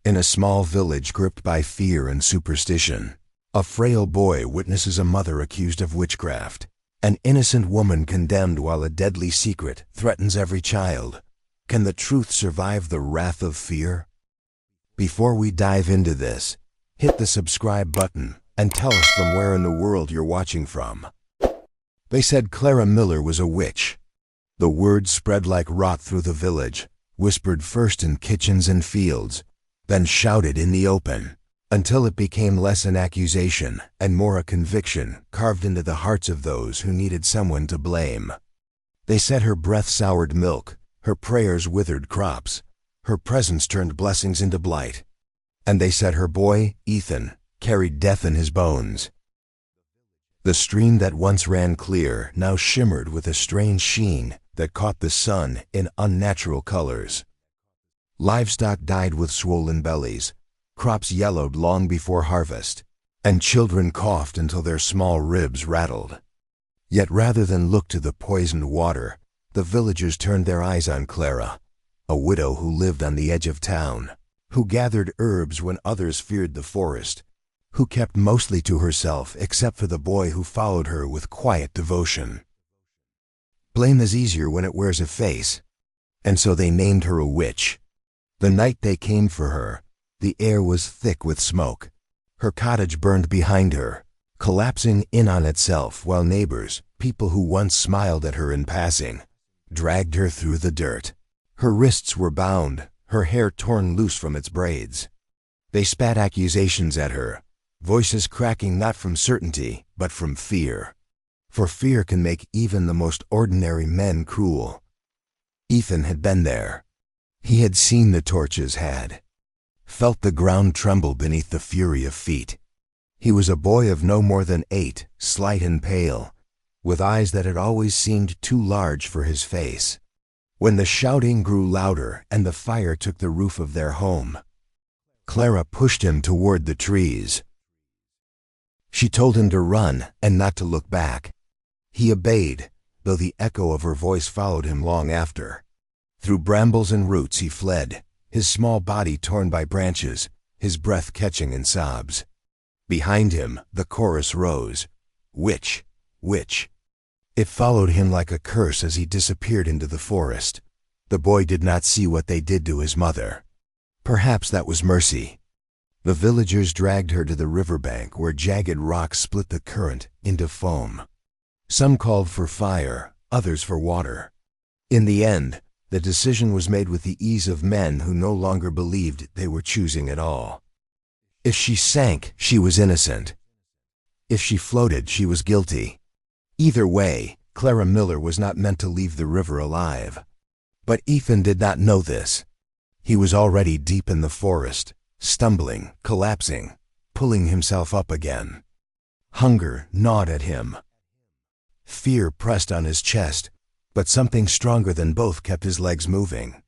In a small village gripped by fear and superstition, a frail boy witnesses a mother accused of witchcraft, an innocent woman condemned while a deadly secret threatens every child. Can the truth survive the wrath of fear? Before we dive into this, hit the subscribe button and tell us from where in the world you're watching from. They said Clara Miller was a witch. The word spread like rot through the village, whispered first in kitchens and fields, then shouted in the open, until it became less an accusation and more a conviction carved into the hearts of those who needed someone to blame. They said her breath soured milk, her prayers withered crops, her presence turned blessings into blight. And they said her boy, Ethan, carried death in his bones. The stream that once ran clear now shimmered with a strange sheen that caught the sun in unnatural colors. Livestock died with swollen bellies, crops yellowed long before harvest, and children coughed until their small ribs rattled. Yet rather than look to the poisoned water, the villagers turned their eyes on Clara, a widow who lived on the edge of town, who gathered herbs when others feared the forest, who kept mostly to herself except for the boy who followed her with quiet devotion. Blame is easier when it wears a face, and so they named her a witch. The night they came for her, the air was thick with smoke. Her cottage burned behind her, collapsing in on itself while neighbors, people who once smiled at her in passing, dragged her through the dirt. Her wrists were bound, her hair torn loose from its braids. They spat accusations at her, voices cracking not from certainty, but from fear. For fear can make even the most ordinary men cruel. Ethan had been there. He had seen the torches felt the ground tremble beneath the fury of feet. He was a boy of no more than 8, slight and pale, with eyes that had always seemed too large for his face. When the shouting grew louder and the fire took the roof of their home, Clara pushed him toward the trees. She told him to run and not to look back. He obeyed, though the echo of her voice followed him long after. Through brambles and roots he fled, his small body torn by branches, his breath catching in sobs. Behind him, the chorus rose, "Witch, witch." It followed him like a curse as he disappeared into the forest. The boy did not see what they did to his mother. Perhaps that was mercy. The villagers dragged her to the riverbank where jagged rocks split the current into foam. Some called for fire, others for water. In the end, the decision was made with the ease of men who no longer believed they were choosing at all. If she sank, she was innocent. If she floated, she was guilty. Either way, Clara Miller was not meant to leave the river alive. But Ethan did not know this. He was already deep in the forest, stumbling, collapsing, pulling himself up again. Hunger gnawed at him. Fear pressed on his chest, but something stronger than both kept his legs moving.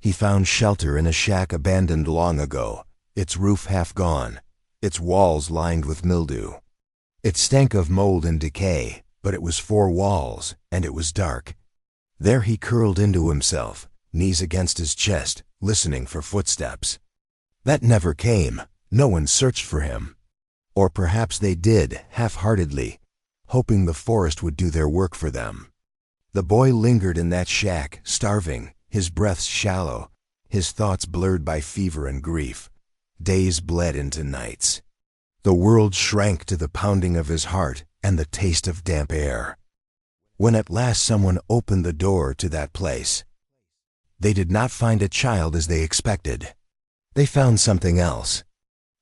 He found shelter in a shack abandoned long ago, its roof half gone, its walls lined with mildew. It stank of mold and decay, but it was 4 walls, and it was dark. There he curled into himself, knees against his chest, listening for footsteps. That never came. No one searched for him. Or perhaps they did, half-heartedly, hoping the forest would do their work for them. The boy lingered in that shack, starving, his breath shallow, his thoughts blurred by fever and grief. Days bled into nights. The world shrank to the pounding of his heart and the taste of damp air. When at last someone opened the door to that place, they did not find a child as they expected. They found something else.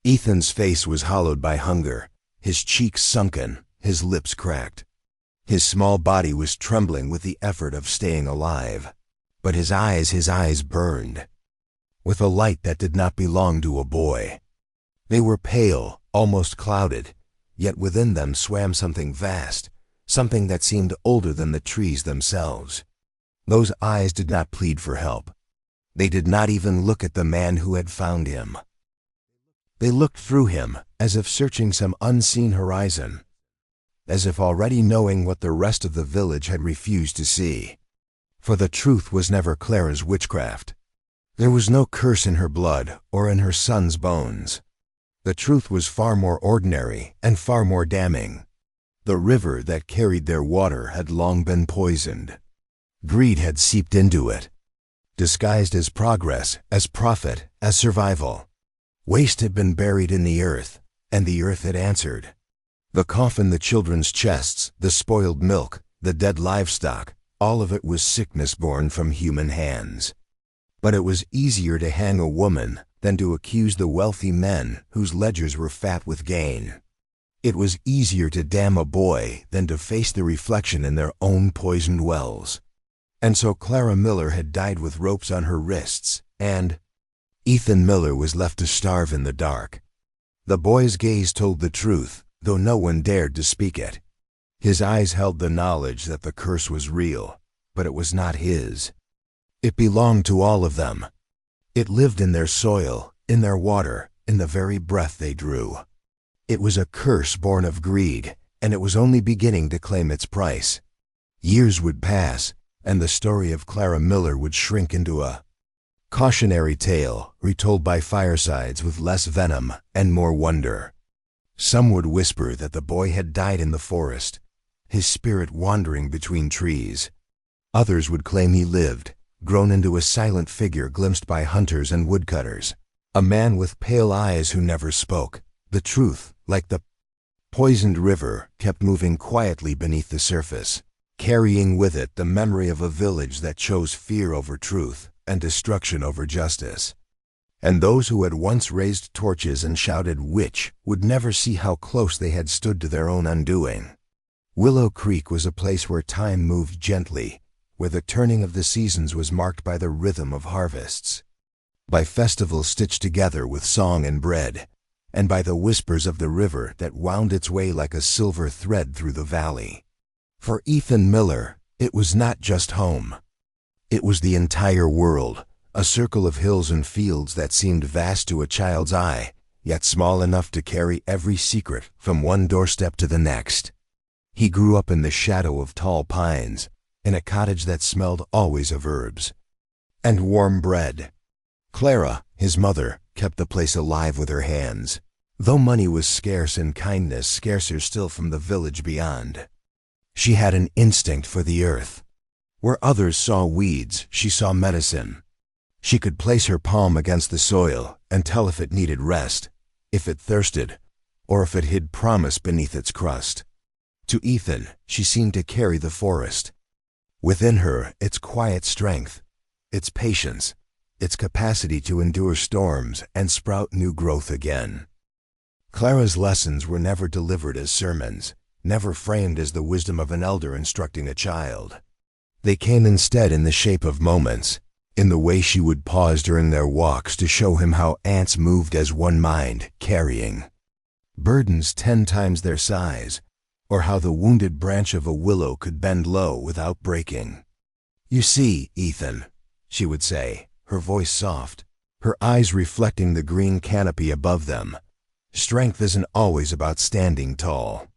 Ethan's face was hollowed by hunger, his cheeks sunken, his lips cracked. His small body was trembling with the effort of staying alive, but his eyes burned, with a light that did not belong to a boy. They were pale, almost clouded, yet within them swam something vast, something that seemed older than the trees themselves. Those eyes did not plead for help. They did not even look at the man who had found him. They looked through him, as if searching some unseen horizon, as if already knowing what the rest of the village had refused to see. For the truth was never Clara's witchcraft. There was no curse in her blood or in her son's bones. The truth was far more ordinary and far more damning. The river that carried their water had long been poisoned. Greed had seeped into it, disguised as progress, as profit, as survival. Waste had been buried in the earth, and the earth had answered. The coffin, the children's chests, the spoiled milk, the dead livestock, all of it was sickness born from human hands. But it was easier to hang a woman than to accuse the wealthy men whose ledgers were fat with gain. It was easier to damn a boy than to face the reflection in their own poisoned wells. And so Clara Miller had died with ropes on her wrists, and Ethan Miller was left to starve in the dark. The boy's gaze told the truth, though no one dared to speak it. His eyes held the knowledge that the curse was real, but it was not his. It belonged to all of them. It lived in their soil, in their water, in the very breath they drew. It was a curse born of greed, and it was only beginning to claim its price. Years would pass, and the story of Clara Miller would shrink into a cautionary tale retold by firesides with less venom and more wonder. Some would whisper that the boy had died in the forest, his spirit wandering between trees. Others would claim he lived, grown into a silent figure glimpsed by hunters and woodcutters, a man with pale eyes who never spoke. The truth, like the poisoned river, kept moving quietly beneath the surface, carrying with it the memory of a village that chose fear over truth and destruction over justice. And those who had once raised torches and shouted "witch" would never see how close they had stood to their own undoing. Willow Creek was a place where time moved gently, where the turning of the seasons was marked by the rhythm of harvests, by festivals stitched together with song and bread, and by the whispers of the river that wound its way like a silver thread through the valley. For Ethan Miller, it was not just home. It was the entire world, a circle of hills and fields that seemed vast to a child's eye, yet small enough to carry every secret from one doorstep to the next. He grew up in the shadow of tall pines, in a cottage that smelled always of herbs and warm bread. Clara, his mother, kept the place alive with her hands, though money was scarce and kindness scarcer still from the village beyond. She had an instinct for the earth. Where others saw weeds, she saw medicine. She could place her palm against the soil and tell if it needed rest, if it thirsted, or if it hid promise beneath its crust. To Ethan, she seemed to carry the forest. Within her, its quiet strength, its patience, its capacity to endure storms and sprout new growth again. Clara's lessons were never delivered as sermons, never framed as the wisdom of an elder instructing a child. They came instead in the shape of moments, in the way she would pause during their walks to show him how ants moved as one mind, carrying burdens 10 times their size, or how the wounded branch of a willow could bend low without breaking. "You see, Ethan," she would say, her voice soft, her eyes reflecting the green canopy above them, "strength isn't always about standing tall.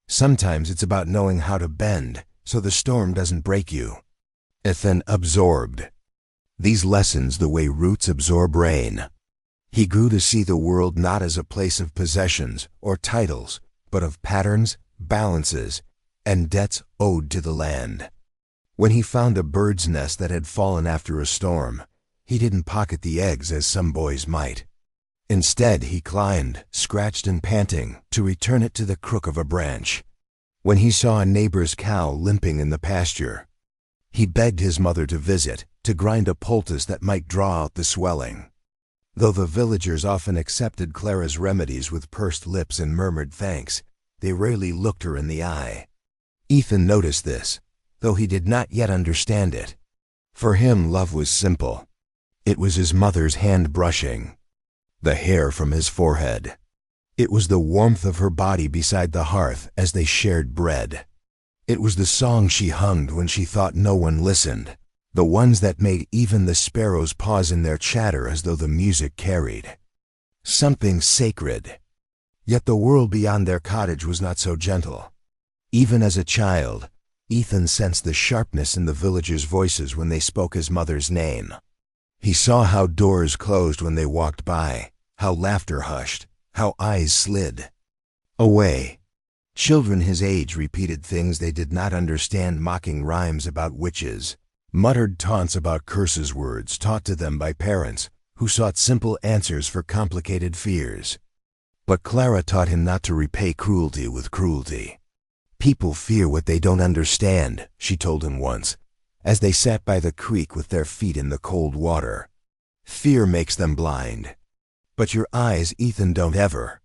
Sometimes it's about knowing how to bend so the storm doesn't break you." Ethan absorbed these lessons the way roots absorb rain. He grew to see the world not as a place of possessions or titles, but of patterns, balances, and debts owed to the land. When he found a bird's nest that had fallen after a storm, he didn't pocket the eggs as some boys might. Instead, he climbed, scratched and panting, to return it to the crook of a branch. When he saw a neighbor's cow limping in the pasture, he begged his mother to visit, to grind a poultice that might draw out the swelling. Though the villagers often accepted Clara's remedies with pursed lips and murmured thanks, they rarely looked her in the eye. Ethan noticed this, though he did not yet understand it. For him, love was simple. It was his mother's hand brushing the hair from his forehead. It was the warmth of her body beside the hearth as they shared bread. It was the song she hummed when she thought no one listened, the ones that made even the sparrows pause in their chatter as though the music carried something sacred. Yet the world beyond their cottage was not so gentle. Even as a child, Ethan sensed the sharpness in the villagers' voices when they spoke his mother's name. He saw how doors closed when they walked by, how laughter hushed, how eyes slid away. Children his age repeated things they did not understand, mocking rhymes about witches, muttered taunts about curses, words taught to them by parents who sought simple answers for complicated fears. But Clara taught him not to repay cruelty with cruelty. People fear what they don't understand, she told him once, as they sat by the creek with their feet in the cold water. Fear makes them blind. But your eyes, Ethan, don't ever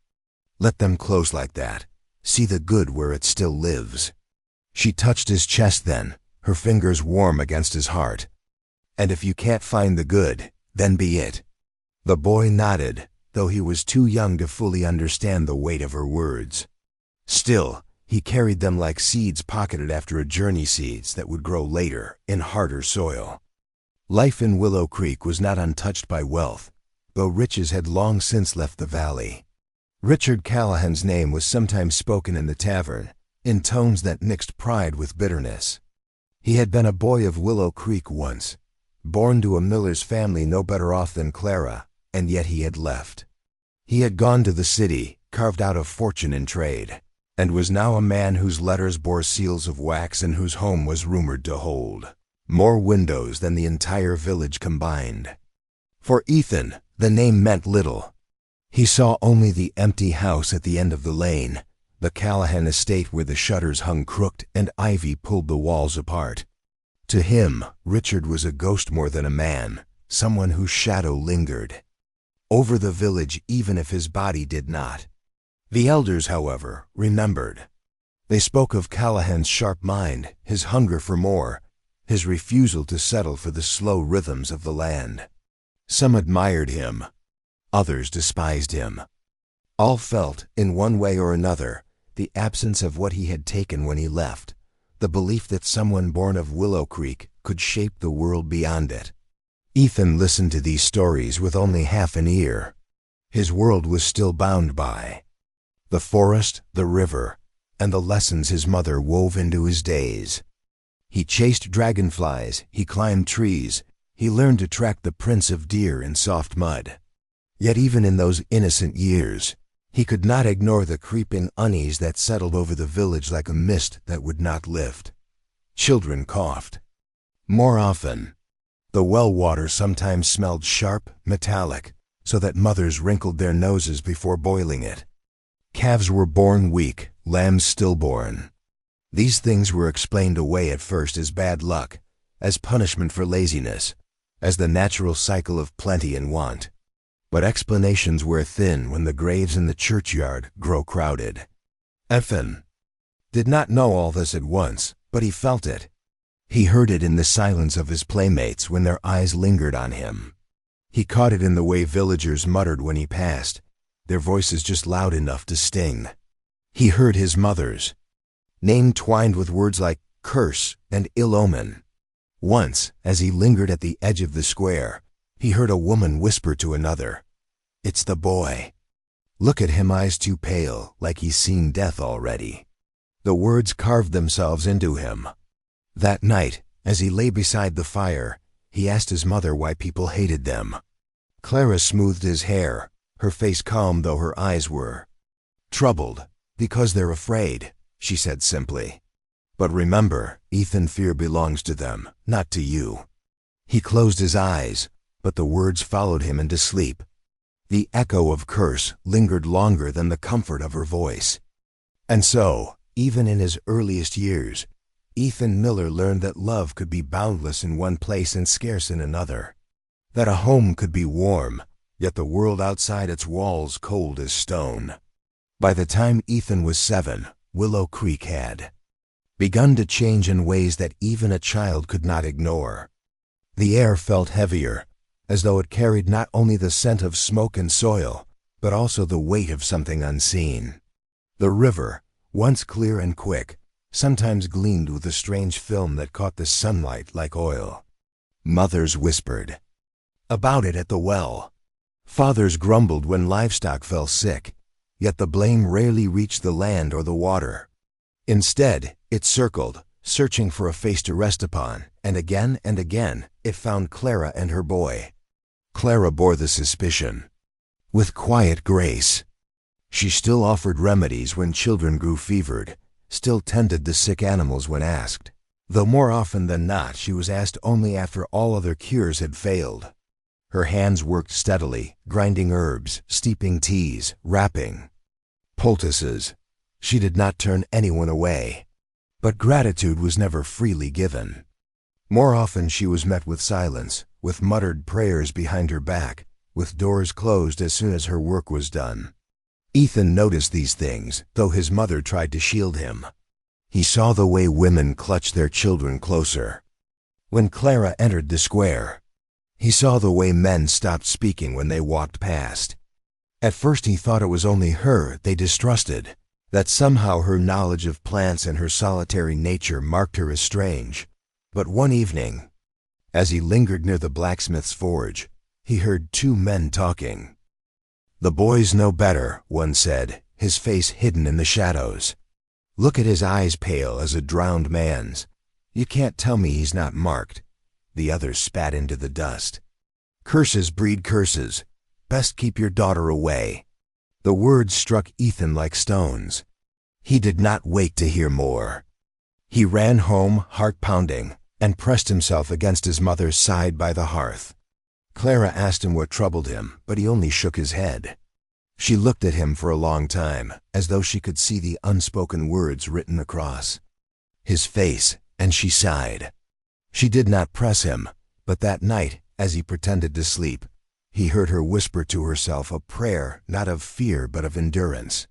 let them close like that. See the good where it still lives. She touched his chest then, her fingers warm against his heart. And if you can't find the good, then be it. The boy nodded, though he was too young to fully understand the weight of her words. Still, he carried them like seeds pocketed after a journey, seeds that would grow later in harder soil. Life in Willow Creek was not untouched by wealth, though riches had long since left the valley. Richard Callahan's name was sometimes spoken in the tavern, in tones that mixed pride with bitterness. He had been a boy of Willow Creek once, born to a miller's family no better off than Clara, and yet he had left. He had gone to the city, carved out a fortune in trade, and was now a man whose letters bore seals of wax and whose home was rumored to hold more windows than the entire village combined. For Ethan, the name meant little. He saw only the empty house at the end of the lane, the Callahan estate where the shutters hung crooked and ivy pulled the walls apart. To him, Richard was a ghost more than a man, someone whose shadow lingered over the village even if his body did not. The elders, however, remembered. They spoke of Callahan's sharp mind, his hunger for more, his refusal to settle for the slow rhythms of the land. Some admired him. Others despised him. All felt, in one way or another, the absence of what he had taken when he left, the belief that someone born of Willow Creek could shape the world beyond it. Ethan listened to these stories with only half an ear. His world was still bound by the forest, the river, and the lessons his mother wove into his days. He chased dragonflies, he climbed trees, he learned to track the prints of deer in soft mud. Yet even in those innocent years, he could not ignore the creeping unease that settled over the village like a mist that would not lift. Children coughed. More often, the well water sometimes smelled sharp, metallic, so that mothers wrinkled their noses before boiling it. Calves were born weak, lambs stillborn. These things were explained away at first as bad luck, as punishment for laziness, as the natural cycle of plenty and want. But explanations wear thin when the graves in the churchyard grow crowded. Ethan did not know all this at once, but he felt it. He heard it in the silence of his playmates when their eyes lingered on him. He caught it in the way villagers muttered when he passed, their voices just loud enough to sting. He heard his mother's name twined with words like curse and ill omen. Once, as he lingered at the edge of the square, he heard a woman whisper to another, "It's the boy. Look at him, eyes too pale, like he's seen death already." The words carved themselves into him. That night, as he lay beside the fire, he asked his mother why people hated them. Clara smoothed his hair, her face calm though her eyes were troubled. "Because they're afraid," she said simply. "But remember, Ethan, fear belongs to them, not to you." He closed his eyes, but the words followed him into sleep. The echo of curse lingered longer than the comfort of her voice. And so, even in his earliest years, Ethan Miller learned that love could be boundless in one place and scarce in another. That a home could be warm, yet the world outside its walls cold as stone. By the time Ethan was 7, Willow Creek had begun to change in ways that even a child could not ignore. The air felt heavier, as though it carried not only the scent of smoke and soil, but also the weight of something unseen. The river, once clear and quick, sometimes gleamed with a strange film that caught the sunlight like oil. Mothers whispered about it at the well. Fathers grumbled when livestock fell sick, yet the blame rarely reached the land or the water. Instead, it circled, searching for a face to rest upon, and again it found Clara and her boy. Clara bore the suspicion. With quiet grace, she still offered remedies when children grew fevered, still tended the sick animals when asked, though more often than not she was asked only after all other cures had failed. Her hands worked steadily, grinding herbs, steeping teas, wrapping poultices. She did not turn anyone away. But gratitude was never freely given. More often she was met with silence, with muttered prayers behind her back, with doors closed as soon as her work was done. Ethan noticed these things, though his mother tried to shield him. He saw the way women clutched their children closer. When Clara entered the square, he saw the way men stopped speaking when they walked past. At first he thought it was only her they distrusted, that somehow her knowledge of plants and her solitary nature marked her as strange. But one evening, as he lingered near the blacksmith's forge, he heard two men talking. "The boys know better," one said, his face hidden in the shadows. "Look at his eyes, pale as a drowned man's. You can't tell me he's not marked." The other spat into the dust. "Curses breed curses. Best keep your daughter away." The words struck Ethan like stones. He did not wait to hear more. He ran home, heart pounding, and pressed himself against his mother's side by the hearth. Clara asked him what troubled him, but he only shook his head. She looked at him for a long time, as though she could see the unspoken words written across his face, and she sighed. She did not press him, but that night, as he pretended to sleep, he heard her whisper to herself a prayer not of fear but of endurance.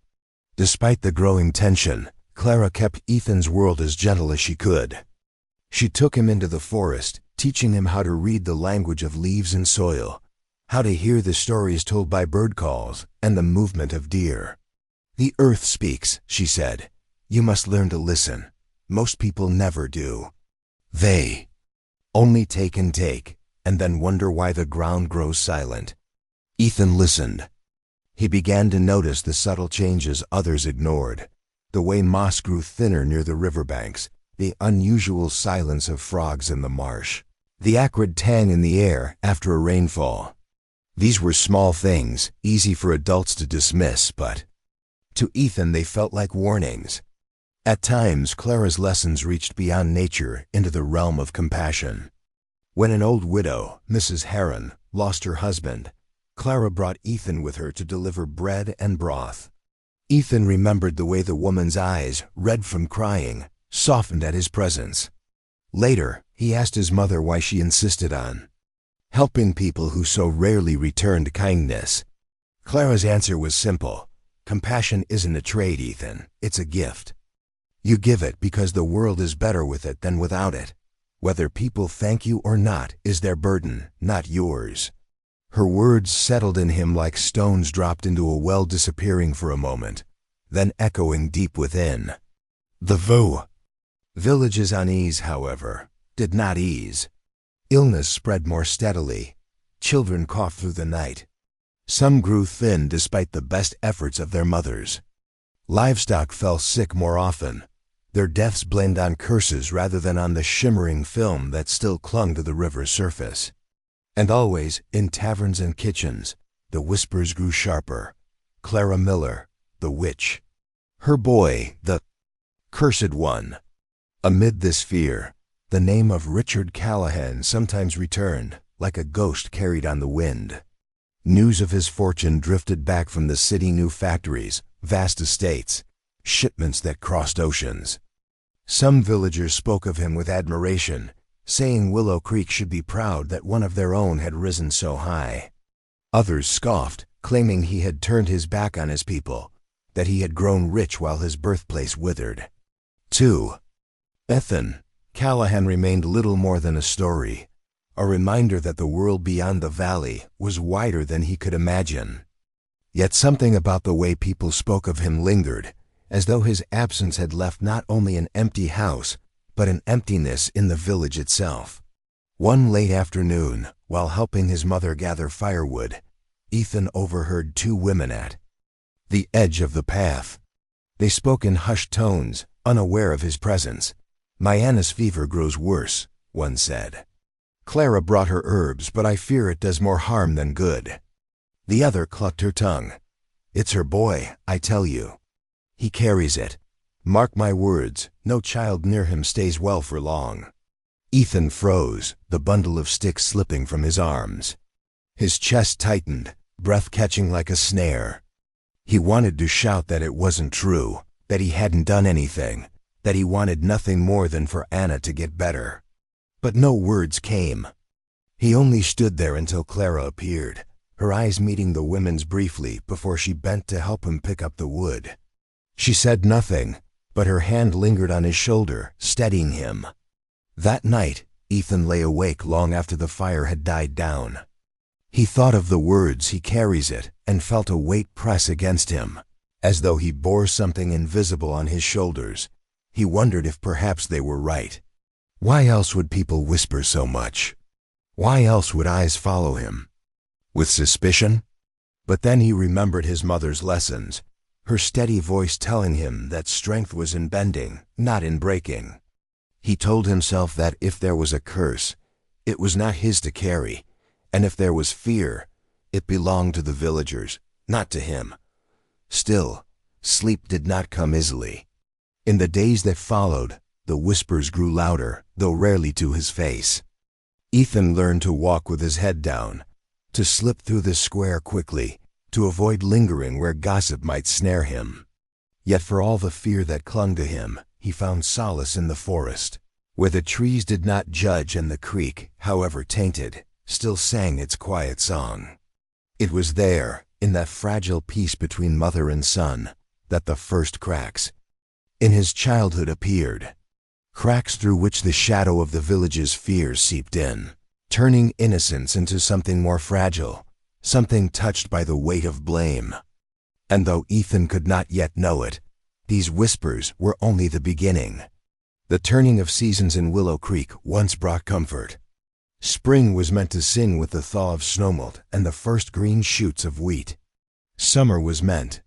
Despite the growing tension, Clara kept Ethan's world as gentle as she could. She took him into the forest, teaching him how to read the language of leaves and soil, how to hear the stories told by bird calls and the movement of deer. "The earth speaks," she said. "You must learn to listen. Most people never do. They only take and then wonder why the ground grows silent." Ethan listened. He began to notice the subtle changes others ignored, the way moss grew thinner near the riverbanks, the unusual silence of frogs in the marsh, the acrid tang in the air after a rainfall. These were small things, easy for adults to dismiss, but to Ethan they felt like warnings. At times, Clara's lessons reached beyond nature into the realm of compassion. When an old widow, Mrs. Heron, lost her husband, Clara brought Ethan with her to deliver bread and broth. Ethan remembered the way the woman's eyes, red from crying, softened at his presence. Later, he asked his mother why she insisted on helping people who so rarely returned kindness. Clara's answer was simple. "Compassion isn't a trade, Ethan. It's a gift. You give it because the world is better with it than without it. Whether people thank you or not is their burden, not yours." Her words settled in him like stones dropped into a well, disappearing for a moment, then echoing deep within. The village's unease, however, did not ease. Illness spread more steadily. Children coughed through the night. Some grew thin despite the best efforts of their mothers. Livestock fell sick more often, their deaths blamed on curses rather than on the shimmering film that still clung to the river's surface. And always, in taverns and kitchens, the whispers grew sharper. Clara Miller, the witch. Her boy, the cursed one. Amid this fear, the name of Richard Callahan sometimes returned, like a ghost carried on the wind. News of his fortune drifted back from the city, new factories, vast estates, shipments that crossed oceans. Some villagers spoke of him with admiration, saying Willow Creek should be proud that one of their own had risen so high. Others scoffed, claiming he had turned his back on his people, that he had grown rich while his birthplace withered. 2. Ethan Callahan remained little more than a story, a reminder that the world beyond the valley was wider than he could imagine. Yet something about the way people spoke of him lingered, as though his absence had left not only an empty house, but an emptiness in the village itself. One late afternoon, while helping his mother gather firewood, Ethan overheard two women at the edge of the path. They spoke in hushed tones, unaware of his presence. "Mayanna's fever grows worse," one said. Clara brought her herbs, but I fear it does more harm than good. The other clucked her tongue. It's her boy, I tell you. He carries it. Mark my words, no child near him stays well for long. Ethan froze, the bundle of sticks slipping from his arms. His chest tightened, breath catching like a snare. He wanted to shout that it wasn't true, that he hadn't done anything, that he wanted nothing more than for Anna to get better. But no words came. He only stood there until Clara appeared, her eyes meeting the women's briefly before she bent to help him pick up the wood. She said nothing, but her hand lingered on his shoulder, steadying him. That night, Ethan lay awake long after the fire had died down. He thought of the words "he carries it" and felt a weight press against him, as though he bore something invisible on his shoulders. He wondered if perhaps they were right. Why else would people whisper so much? Why else would eyes follow him? With suspicion? But then he remembered his mother's lessons, her steady voice telling him that strength was in bending, not in breaking. He told himself that if there was a curse, it was not his to carry, and if there was fear, it belonged to the villagers, not to him. Still, sleep did not come easily. In the days that followed, the whispers grew louder, though rarely to his face. Ethan learned to walk with his head down, to slip through the square quickly, to avoid lingering where gossip might snare him. Yet for all the fear that clung to him, he found solace in the forest, where the trees did not judge and the creek, however tainted, still sang its quiet song. It was there, in that fragile peace between mother and son, that the first cracks in his childhood appeared. Cracks through which the shadow of the village's fears seeped in, turning innocence into something more fragile, something touched by the weight of blame. And though Ethan could not yet know it, these whispers were only the beginning. The turning of seasons in Willow Creek once brought comfort. Spring was meant to sing with the thaw of snowmelt and the first green shoots of wheat. Summer was meant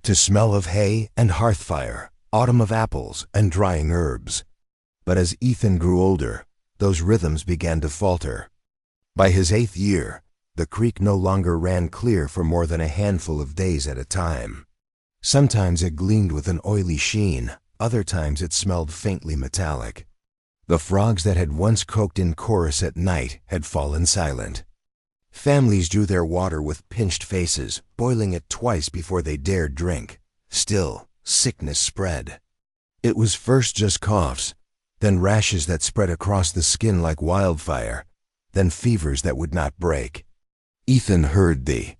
to smell of hay and hearth fire, autumn of apples and drying herbs. But as Ethan grew older, those rhythms began to falter. By his 8th year, the creek no longer ran clear for more than a handful of days at a time. Sometimes it gleamed with an oily sheen, other times it smelled faintly metallic. The frogs that had once croaked in chorus at night had fallen silent. Families drew their water with pinched faces, boiling it twice before they dared drink. Still, sickness spread. It was first just coughs, then rashes that spread across the skin like wildfire, then fevers that would not break. Ethan heard the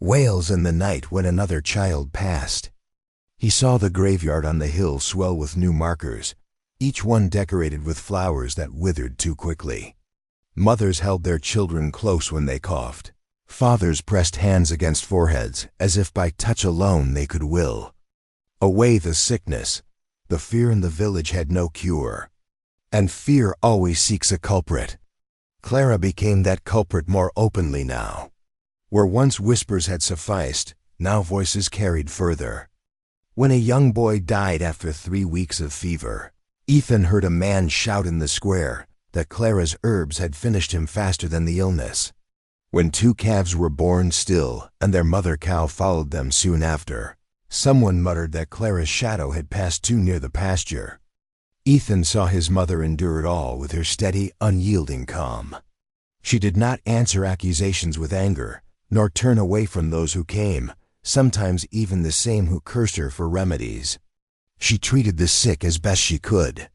wails in the night when another child passed. He saw the graveyard on the hill swell with new markers, each one decorated with flowers that withered too quickly. Mothers held their children close when they coughed. Fathers pressed hands against foreheads, as if by touch alone they could will away the sickness. The fear in the village had no cure. And fear always seeks a culprit. Clara became that culprit more openly now. Where once whispers had sufficed, now voices carried further. When a young boy died after 3 weeks of fever, Ethan heard a man shout in the square that Clara's herbs had finished him faster than the illness. When 2 calves were born still, and their mother cow followed them soon after, someone muttered that Clara's shadow had passed too near the pasture. Ethan saw his mother endure it all with her steady, unyielding calm. She did not answer accusations with anger, nor turn away from those who came, sometimes even the same who cursed her for remedies. She treated the sick as best she could.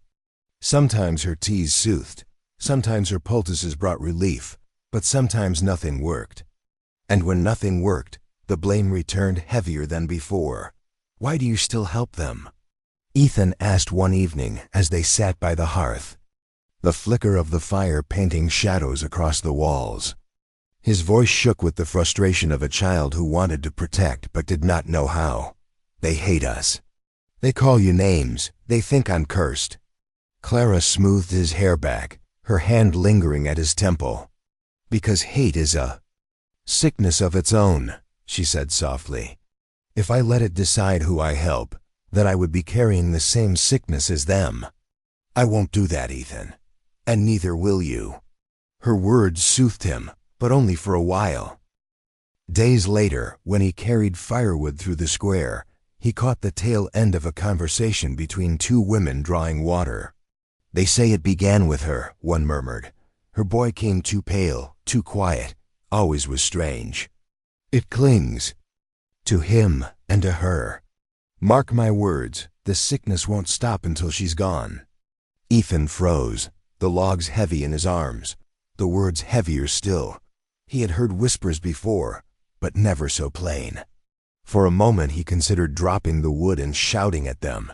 Sometimes her teas soothed, sometimes her poultices brought relief, but sometimes nothing worked. And when nothing worked, the blame returned heavier than before. "Why do you still help them?" Ethan asked one evening as they sat by the hearth, the flicker of the fire painting shadows across the walls. His voice shook with the frustration of a child who wanted to protect but did not know how. "They hate us. They call you names. They think I'm cursed." Clara smoothed his hair back, her hand lingering at his temple. "Because hate is a sickness of its own," she said softly. "If I let it decide who I help, then I would be carrying the same sickness as them. I won't do that, Ethan, and neither will you." Her words soothed him, but only for a while. Days later, when he carried firewood through the square, he caught the tail end of a conversation between two women drawing water. "They say it began with her," one murmured. "Her boy came too pale, too quiet, always was strange. It clings to him and to her. Mark my words, the sickness won't stop until she's gone." Ethan froze, the logs heavy in his arms, the words heavier still. He had heard whispers before, but never so plain. For a moment he considered dropping the wood and shouting at them,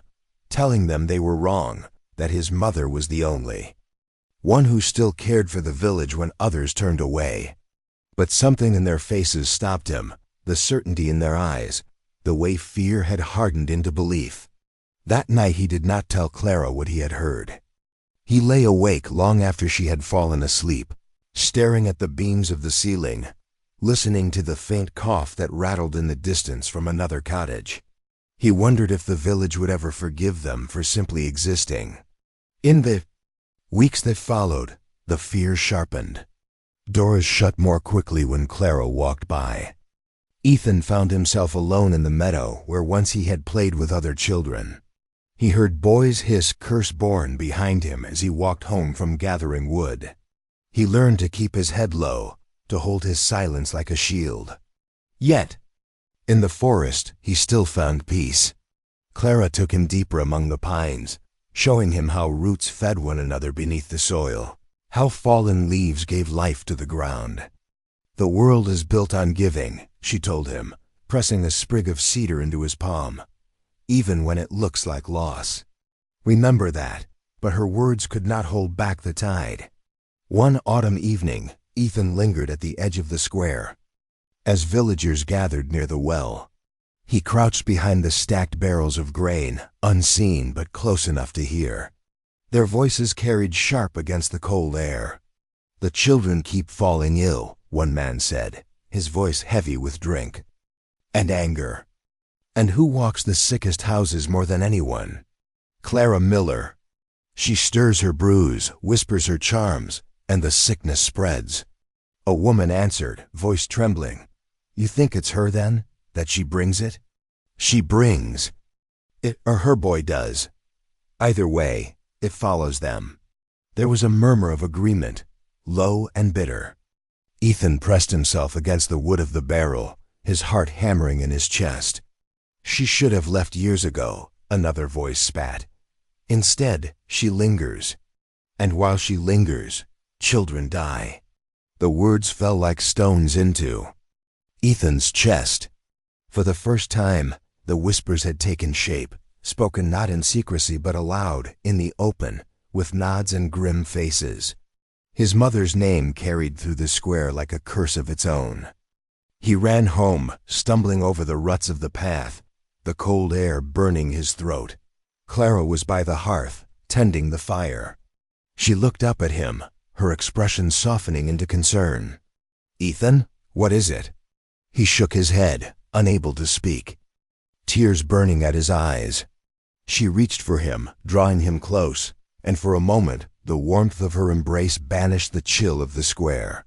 telling them they were wrong, that his mother was the only one who still cared for the village when others turned away. But something in their faces stopped him, the certainty in their eyes, the way fear had hardened into belief. That night he did not tell Clara what he had heard. He lay awake long after she had fallen asleep, staring at the beams of the ceiling, listening to the faint cough that rattled in the distance from another cottage. He wondered if the village would ever forgive them for simply existing. In the weeks that followed, the fear sharpened. Doors shut more quickly when Clara walked by. Ethan found himself alone in the meadow where once he had played with other children. He heard boys hiss curse born behind him as he walked home from gathering wood. He learned to keep his head low, to hold his silence like a shield. Yet, in the forest, he still found peace. Clara took him deeper among the pines, showing him how roots fed one another beneath the soil, how fallen leaves gave life to the ground. "The world is built on giving," she told him, pressing a sprig of cedar into his palm, "even when it looks like loss. Remember that." But her words could not hold back the tide. One autumn evening, Ethan lingered at the edge of the square. As villagers gathered near the well, he crouched behind the stacked barrels of grain, unseen but close enough to hear. Their voices carried sharp against the cold air. "The children keep falling ill," one man said, his voice heavy with drink and anger. "And who walks the sickest houses more than anyone? Clara Miller. She stirs her brews, whispers her charms, and the sickness spreads." A woman answered, voice trembling. "You think it's her then, that she brings it?" "She brings it, or her boy does. Either way, it follows them." There was a murmur of agreement, low and bitter. Ethan pressed himself against the wood of the barrel, his heart hammering in his chest. "She should have left years ago," another voice spat. "Instead, she lingers. And while she lingers, children die." The words fell like stones into Ethan's chest. For the first time, the whispers had taken shape, spoken not in secrecy but aloud, in the open, with nods and grim faces. His mother's name carried through the square like a curse of its own. He ran home, stumbling over the ruts of the path, the cold air burning his throat. Clara was by the hearth, tending the fire. She looked up at him, her expression softening into concern. "Ethan, what is it?" He shook his head, unable to speak, tears burning at his eyes. She reached for him, drawing him close, and for a moment the warmth of her embrace banished the chill of the square.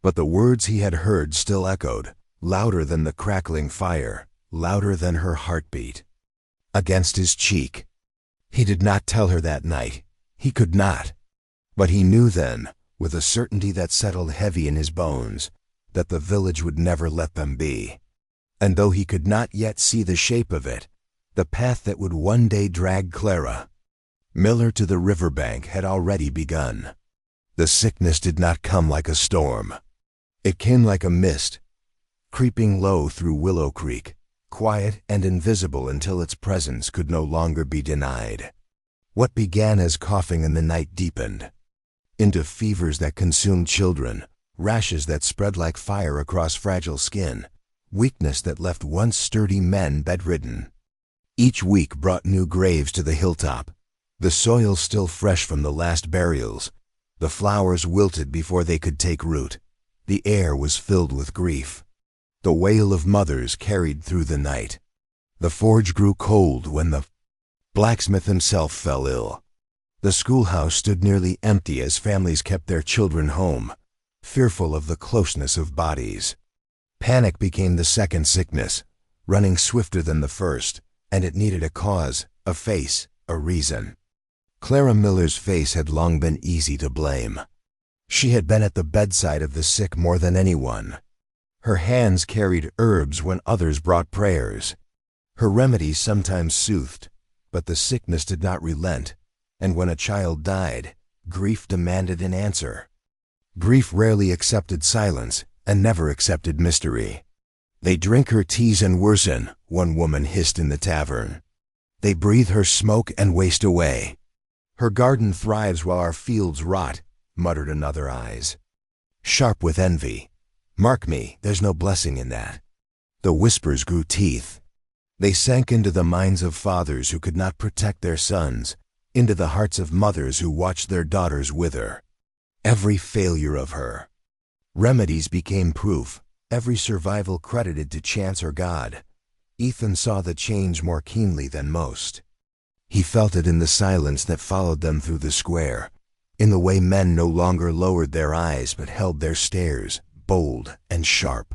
But the words he had heard still echoed, louder than the crackling fire, louder than her heartbeat, against his cheek. He did not tell her that night. He could not. But he knew then, with a certainty that settled heavy in his bones, that the village would never let them be. And though he could not yet see the shape of it, the path that would one day drag Clara Miller to the riverbank had already begun. The sickness did not come like a storm. It came like a mist, creeping low through Willow Creek, quiet and invisible until its presence could no longer be denied. What began as coughing in the night deepened into fevers that consumed children, rashes that spread like fire across fragile skin, weakness that left once sturdy men bedridden. Each week brought new graves to the hilltop, the soil still fresh from the last burials, the flowers wilted before they could take root. The air was filled with grief. The wail of mothers carried through the night. The forge grew cold when the blacksmith himself fell ill. The schoolhouse stood nearly empty as families kept their children home, fearful of the closeness of bodies. Panic became the second sickness, running swifter than the first, and it needed a cause, a face, a reason. Clara Miller's face had long been easy to blame. She had been at the bedside of the sick more than anyone. Her hands carried herbs when others brought prayers. Her remedies sometimes soothed, but the sickness did not relent, and when a child died, grief demanded an answer. Grief rarely accepted silence and never accepted mystery. "They drink her teas and worsen," one woman hissed in the tavern. "They breathe her smoke and waste away." "Her garden thrives while our fields rot," muttered another eyes, sharp with envy. "Mark me, there's no blessing in that." The whispers grew teeth. They sank into the minds of fathers who could not protect their sons, into the hearts of mothers who watched their daughters wither. Every failure of her remedies became proof, every survival credited to chance or God. Ethan saw the change more keenly than most. He felt it in the silence that followed them through the square, in the way men no longer lowered their eyes but held their stares, bold and sharp.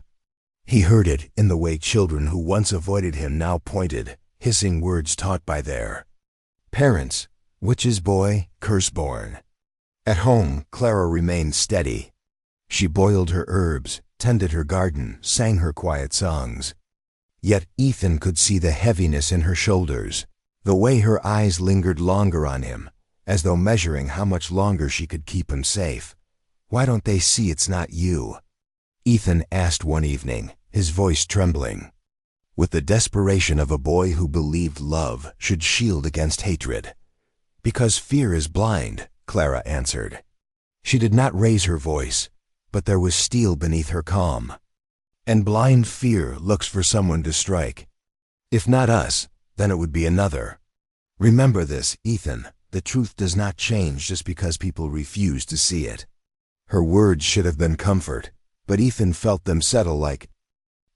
He heard it in the way children who once avoided him now pointed, hissing words taught by their parents. "Witch's boy, curse-born." At home, Clara remained steady. She boiled her herbs, tended her garden, sang her quiet songs. Yet Ethan could see the heaviness in her shoulders, the way her eyes lingered longer on him, as though measuring how much longer she could keep him safe. "Why don't they see it's not you?" Ethan asked one evening, his voice trembling. With the desperation of a boy who believed love should shield against hatred. "Because fear is blind," Clara answered. She did not raise her voice, but there was steel beneath her calm. "And blind fear looks for someone to strike. If not us, then it would be another. Remember this, Ethan, the truth does not change just because people refuse to see it." Her words should have been comfort, but Ethan felt them settle like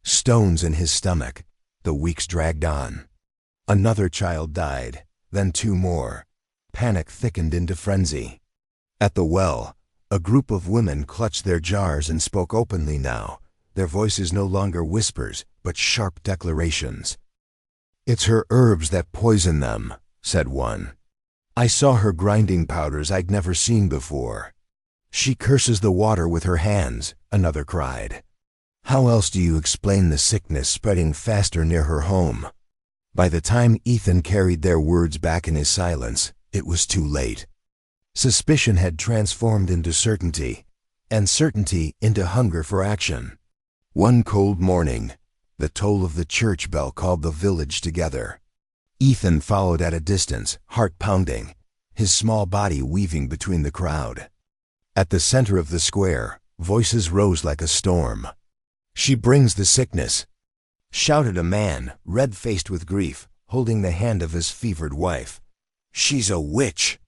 stones in his stomach. The weeks dragged on. Another child died, then two more. Panic thickened into frenzy. At the well, a group of women clutched their jars and spoke openly now, their voices no longer whispers, but sharp declarations. "It's her herbs that poison them," said one. "I saw her grinding powders I'd never seen before." "She curses the water with her hands," another cried. "How else do you explain the sickness spreading faster near her home?" By the time Ethan carried their words back in his silence, it was too late. Suspicion had transformed into certainty, and certainty into hunger for action. One cold morning, the toll of the church bell called the village together. Ethan followed at a distance, heart pounding, his small body weaving between the crowd. At the center of the square, voices rose like a storm. "She brings the sickness," shouted a man, red-faced with grief, holding the hand of his fevered wife. "She's a witch,"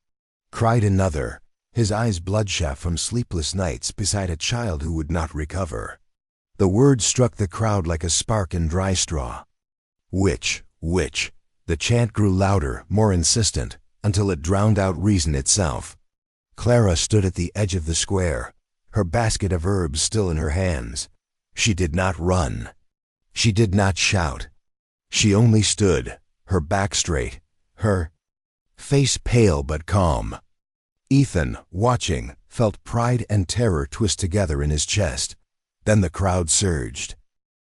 cried another, his eyes bloodshot from sleepless nights beside a child who would not recover. The word struck the crowd like a spark in dry straw. "Witch, witch." The chant grew louder, more insistent, until it drowned out reason itself. Clara stood at the edge of the square, her basket of herbs still in her hands. She did not run. She did not shout. She only stood, her back straight, her face pale but calm. Ethan, watching, felt pride and terror twist together in his chest. Then the crowd surged.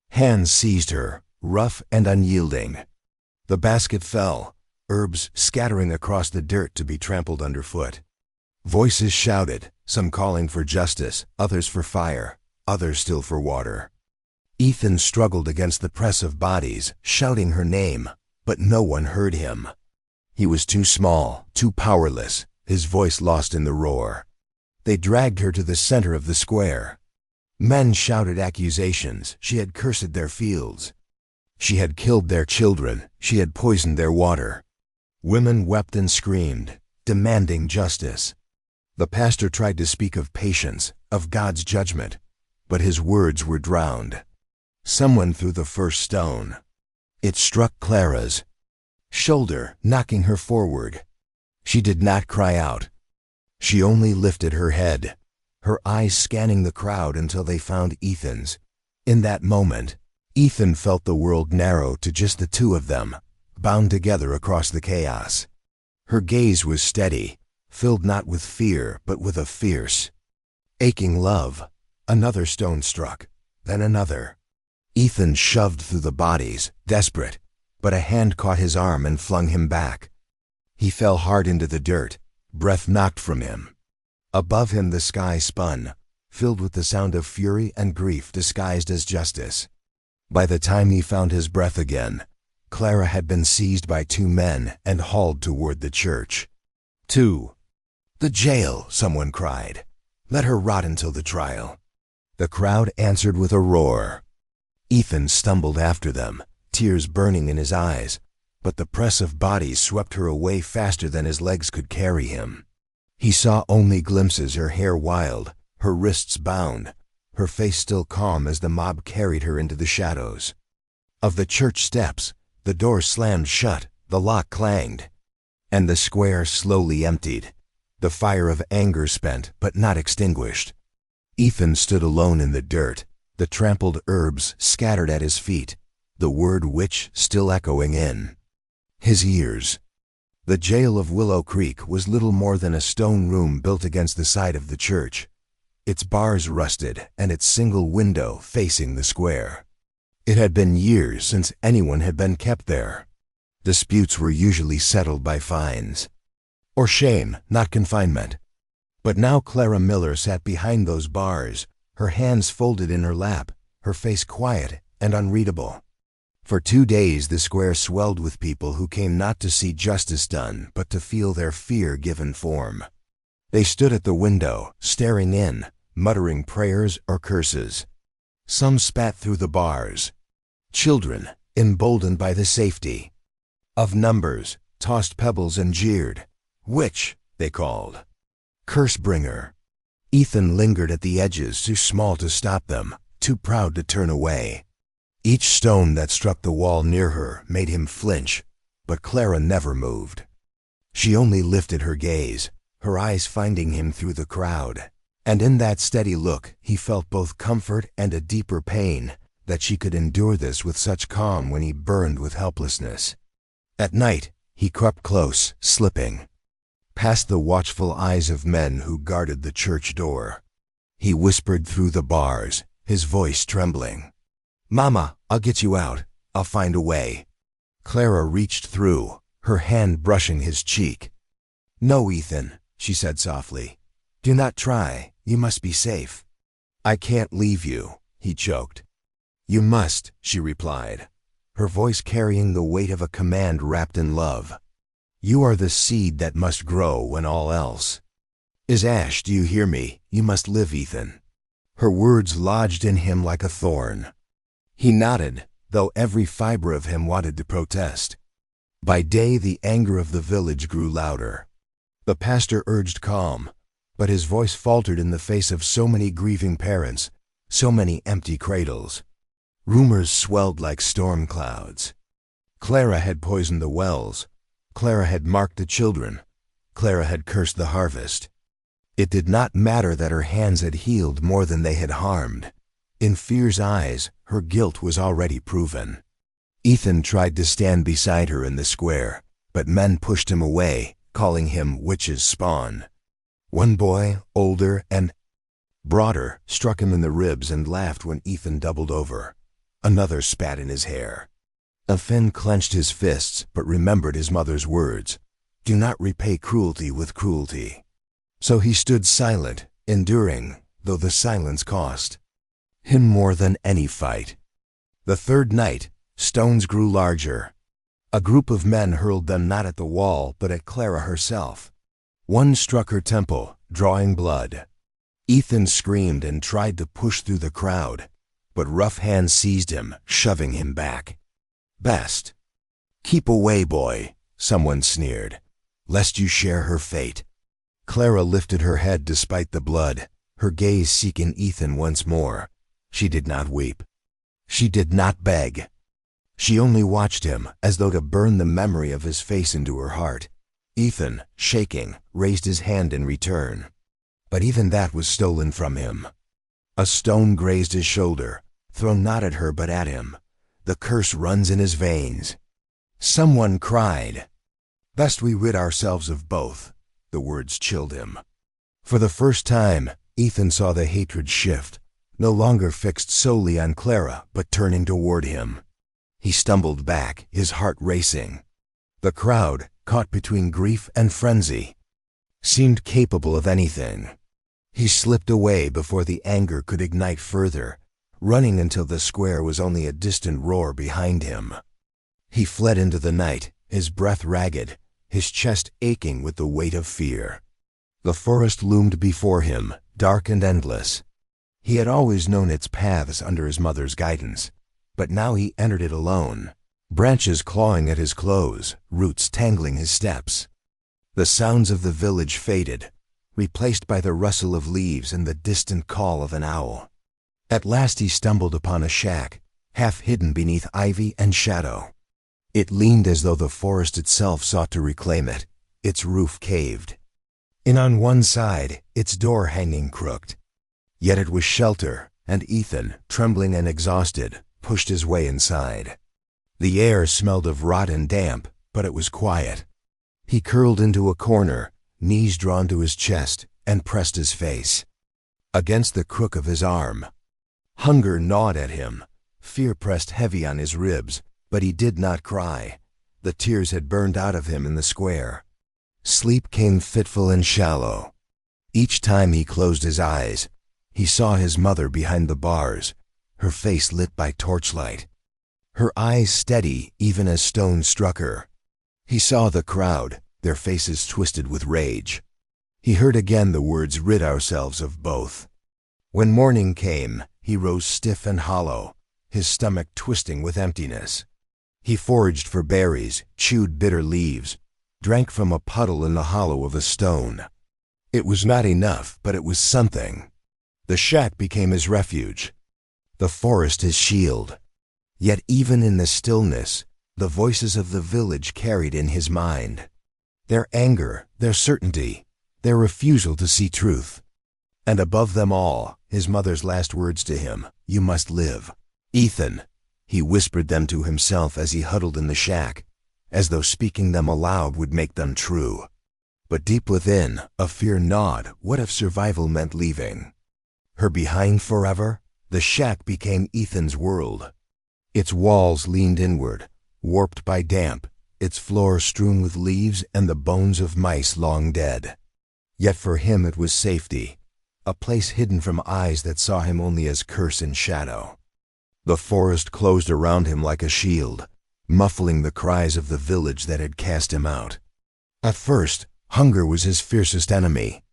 Hands seized her, rough and unyielding. The basket fell, herbs scattering across the dirt to be trampled underfoot. Voices shouted, some calling for justice, others for fire, others still for water. Ethan struggled against the press of bodies, shouting her name, but no one heard him. He was too small, too powerless, his voice lost in the roar. They dragged her to the center of the square. Men shouted accusations. She had cursed their fields. She had killed their children. She had poisoned their water. Women wept and screamed, demanding justice. The pastor tried to speak of patience, of God's judgment, but his words were drowned. Someone threw the first stone. It struck Clara's shoulder, knocking her forward. She did not cry out. She only lifted her head, her eyes scanning the crowd until they found Ethan's. In that moment, Ethan felt the world narrow to just the two of them, bound together across the chaos. Her gaze was steady, filled not with fear but with a fierce, aching love. Another stone struck, then another. Ethan shoved through the bodies, desperate, but a hand caught his arm and flung him back. He fell hard into the dirt, breath knocked from him. Above him the sky spun, filled with the sound of fury and grief disguised as justice. By the time he found his breath again, Clara had been seized by two men and hauled toward the church. "2. The jail," someone cried. "Let her rot until the trial." The crowd answered with a roar. Ethan stumbled after them, tears burning in his eyes, but the press of bodies swept her away faster than his legs could carry him. He saw only glimpses, her hair wild, her wrists bound, her face still calm as the mob carried her into the shadows. Of the church steps, the door slammed shut, the lock clanged, and the square slowly emptied, the fire of anger spent but not extinguished. Ethan stood alone in the dirt, the trampled herbs scattered at his feet, the word witch still echoing in his ears. The jail of Willow Creek was little more than a stone room built against the side of the church, its bars rusted and its single window facing the square. It had been years since anyone had been kept there. Disputes were usually settled by fines or shame, not confinement. But now Clara Miller sat behind those bars, her hands folded in her lap, her face quiet and unreadable. For 2 days the square swelled with people who came not to see justice done, but to feel their fear given form. They stood at the window, staring in, muttering prayers or curses. Some spat through the bars. Children, emboldened by the safety of numbers, tossed pebbles and jeered. "Witch," they called. "Curse-bringer." Ethan lingered at the edges, too small to stop them, too proud to turn away. Each stone that struck the wall near her made him flinch, but Clara never moved. She only lifted her gaze, her eyes finding him through the crowd, and in that steady look he felt both comfort and a deeper pain, that she could endure this with such calm when he burned with helplessness. At night, he crept close, slipping past the watchful eyes of men who guarded the church door. He whispered through the bars, his voice trembling. "Mama, I'll get you out. I'll find a way." Clara reached through, her hand brushing his cheek. "No, Ethan," she said softly. "Do not try. You must be safe." "I can't leave you," he choked. "You must," she replied, her voice carrying the weight of a command wrapped in love. "You are the seed that must grow when all else is ash. Do you hear me? You must live, Ethan." Her words lodged in him like a thorn. He nodded, though every fiber of him wanted to protest. By day the anger of the village grew louder. The pastor urged calm, but his voice faltered in the face of so many grieving parents, so many empty cradles. Rumors swelled like storm clouds. Clara had poisoned the wells. Clara had marked the children. Clara had cursed the harvest. It did not matter that her hands had healed more than they had harmed. In fear's eyes, her guilt was already proven. Ethan tried to stand beside her in the square, but men pushed him away, calling him witch's spawn. One boy, older and broader, struck him in the ribs and laughed when Ethan doubled over. Another spat in his hair. Finn clenched his fists, but remembered his mother's words. "Do not repay cruelty with cruelty." So he stood silent, enduring, though the silence cost him more than any fight. The third night, stones grew larger. A group of men hurled them not at the wall, but at Clara herself. One struck her temple, drawing blood. Ethan screamed and tried to push through the crowd, but rough hands seized him, shoving him back. "Best keep away, boy," someone sneered, "lest you share her fate." Clara lifted her head despite the blood, her gaze seeking Ethan once more. She did not weep. She did not beg. She only watched him, as though to burn the memory of his face into her heart. Ethan, shaking, raised his hand in return. But even that was stolen from him. A stone grazed his shoulder, thrown not at her but at him. The curse runs in his veins. Someone cried. "Best we rid ourselves of both." The words chilled him. For the first time, Ethan saw the hatred shift, no longer fixed solely on Clara, but turning toward him. He stumbled back, his heart racing. The crowd, caught between grief and frenzy, seemed capable of anything. He slipped away before the anger could ignite further, running until the square was only a distant roar behind him. He fled into the night, his breath ragged, his chest aching with the weight of fear. The forest loomed before him, dark and endless. He had always known its paths under his mother's guidance, but now he entered it alone, branches clawing at his clothes, roots tangling his steps. The sounds of the village faded, replaced by the rustle of leaves and the distant call of an owl. At last he stumbled upon a shack, half hidden beneath ivy and shadow. It leaned as though the forest itself sought to reclaim it, its roof caved. In on one side, its door hanging crooked. Yet it was shelter, and Ethan, trembling and exhausted, pushed his way inside. The air smelled of rot and damp, but it was quiet. He curled into a corner, knees drawn to his chest, and pressed his face against the crook of his arm. Hunger gnawed at him. Fear pressed heavy on his ribs, but he did not cry. The tears had burned out of him in the square. Sleep came fitful and shallow. Each time he closed his eyes, he saw his mother behind the bars, her face lit by torchlight, her eyes steady even as stones struck her. He saw the crowd, their faces twisted with rage. He heard again the words, "Rid ourselves of both." When morning came, he rose stiff and hollow, his stomach twisting with emptiness. He foraged for berries, chewed bitter leaves, drank from a puddle in the hollow of a stone. It was not enough, but it was something. The shack became his refuge, the forest his shield. Yet even in the stillness, the voices of the village carried in his mind. Their anger, their certainty, their refusal to see truth. And above them all, his mother's last words to him, "You must live." "Ethan," he whispered them to himself as he huddled in the shack, as though speaking them aloud would make them true. But deep within, a fear gnawed. What if survival meant leaving her behind forever? The shack became Ethan's world. Its walls leaned inward, warped by damp, its floor strewn with leaves and the bones of mice long dead. Yet for him it was safety, a place hidden from eyes that saw him only as curse and shadow. The forest closed around him like a shield, muffling the cries of the village that had cast him out. At first, hunger was his fiercest enemy.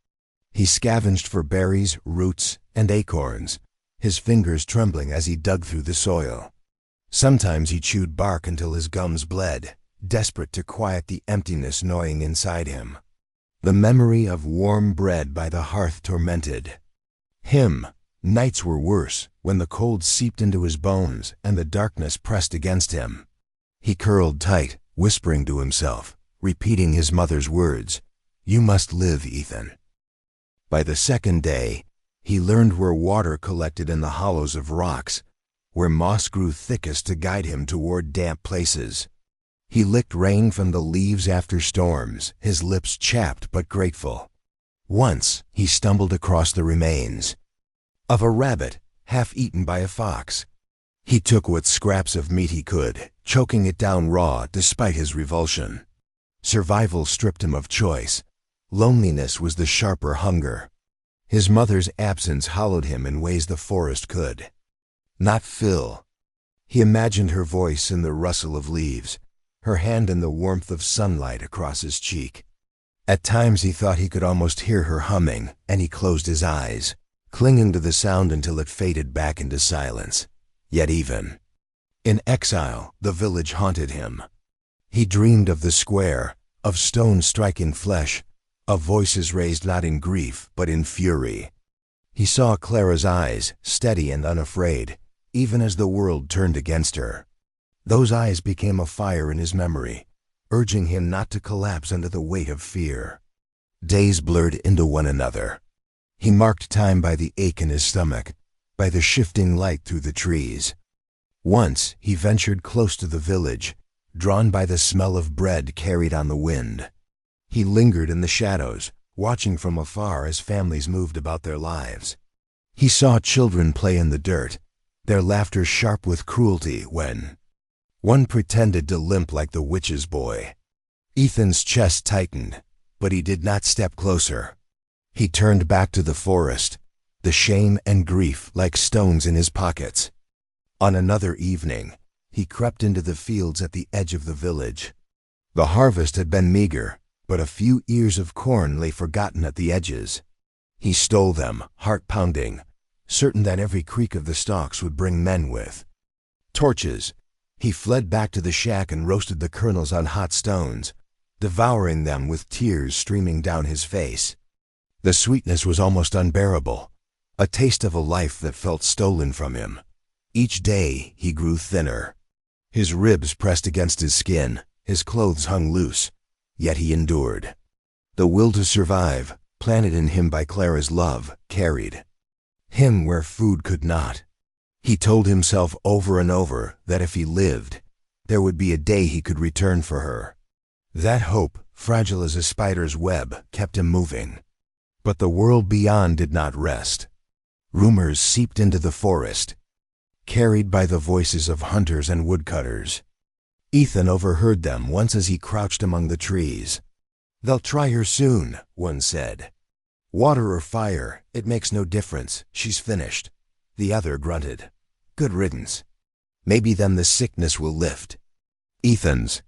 He scavenged for berries, roots, and acorns, his fingers trembling as he dug through the soil. Sometimes he chewed bark until his gums bled, desperate to quiet the emptiness gnawing inside him. The memory of warm bread by the hearth tormented him. Nights were worse, when the cold seeped into his bones and the darkness pressed against him. He curled tight, whispering to himself, repeating his mother's words, "You must live, Ethan." By the second day, he learned where water collected in the hollows of rocks, where moss grew thickest to guide him toward damp places. He licked rain from the leaves after storms, his lips chapped but grateful. Once, he stumbled across the remains of a rabbit, half eaten by a fox. He took what scraps of meat he could, choking it down raw despite his revulsion. Survival stripped him of choice. Loneliness was the sharper hunger. His mother's absence hollowed him in ways the forest could not fill. He imagined her voice in the rustle of leaves, her hand in the warmth of sunlight across his cheek. At times he thought he could almost hear her humming, and he closed his eyes, clinging to the sound until it faded back into silence. Yet even in exile, the village haunted him. He dreamed of the square, of stones striking flesh, of voices raised not in grief, but in fury. He saw Clara's eyes, steady and unafraid, even as the world turned against her. Those eyes became a fire in his memory, urging him not to collapse under the weight of fear. Days blurred into one another. He marked time by the ache in his stomach, by the shifting light through the trees. Once he ventured close to the village, drawn by the smell of bread carried on the wind. He lingered in the shadows, watching from afar as families moved about their lives. He saw children play in the dirt, their laughter sharp with cruelty when one pretended to limp like the witch's boy. Ethan's chest tightened, but he did not step closer. He turned back to the forest, the shame and grief like stones in his pockets. On another evening, he crept into the fields at the edge of the village. The harvest had been meager, but a few ears of corn lay forgotten at the edges. He stole them, heart pounding, certain that every creak of the stalks would bring men with torches. He fled back to the shack and roasted the kernels on hot stones, devouring them with tears streaming down his face. The sweetness was almost unbearable, a taste of a life that felt stolen from him. Each day he grew thinner. His ribs pressed against his skin, his clothes hung loose, yet he endured. The will to survive, planted in him by Clara's love, carried him where food could not. He told himself over and over that if he lived, there would be a day he could return for her. That hope, fragile as a spider's web, kept him moving. But the world beyond did not rest. Rumors seeped into the forest, carried by the voices of hunters and woodcutters. Ethan overheard them once as he crouched among the trees. "They'll try her soon," one said. "Water or fire, it makes no difference, she's finished." The other grunted, "Good riddance. Maybe then the sickness will lift." Ethan's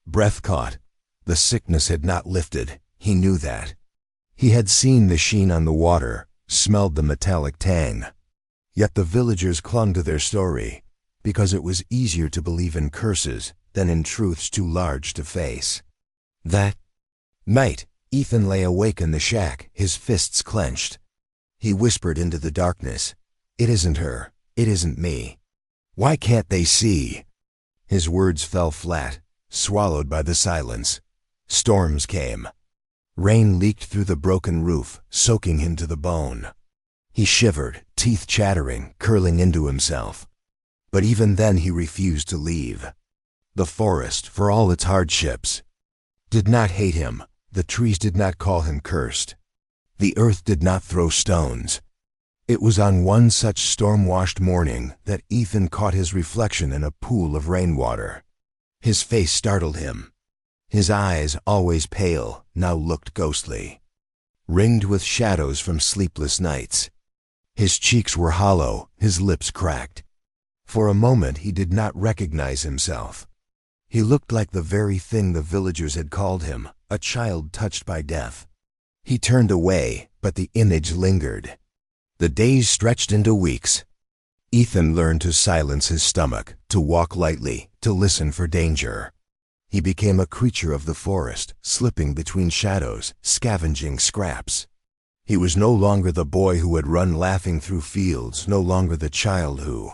breath caught. The sickness had not lifted, he knew that. He had seen the sheen on the water, smelled the metallic tang. Yet the villagers clung to their story, because it was easier to believe in curses than in truths too large to face. That night, Ethan lay awake in the shack, his fists clenched. He whispered into the darkness, "It isn't her. It isn't me. Why can't they see?" His words fell flat, swallowed by the silence. Storms came. Rain leaked through the broken roof, soaking him to the bone. He shivered, teeth chattering, curling into himself. But even then he refused to leave. The forest, for all its hardships, did not hate him. The trees did not call him cursed. The earth did not throw stones. It was on one such storm-washed morning that Ethan caught his reflection in a pool of rainwater. His face startled him. His eyes, always pale, now looked ghostly, ringed with shadows from sleepless nights. His cheeks were hollow, his lips cracked. For a moment he did not recognize himself. He looked like the very thing the villagers had called him, a child touched by death. He turned away, but the image lingered. The days stretched into weeks. Ethan learned to silence his stomach, to walk lightly, to listen for danger. He became a creature of the forest, slipping between shadows, scavenging scraps. He was no longer the boy who had run laughing through fields, no longer the child who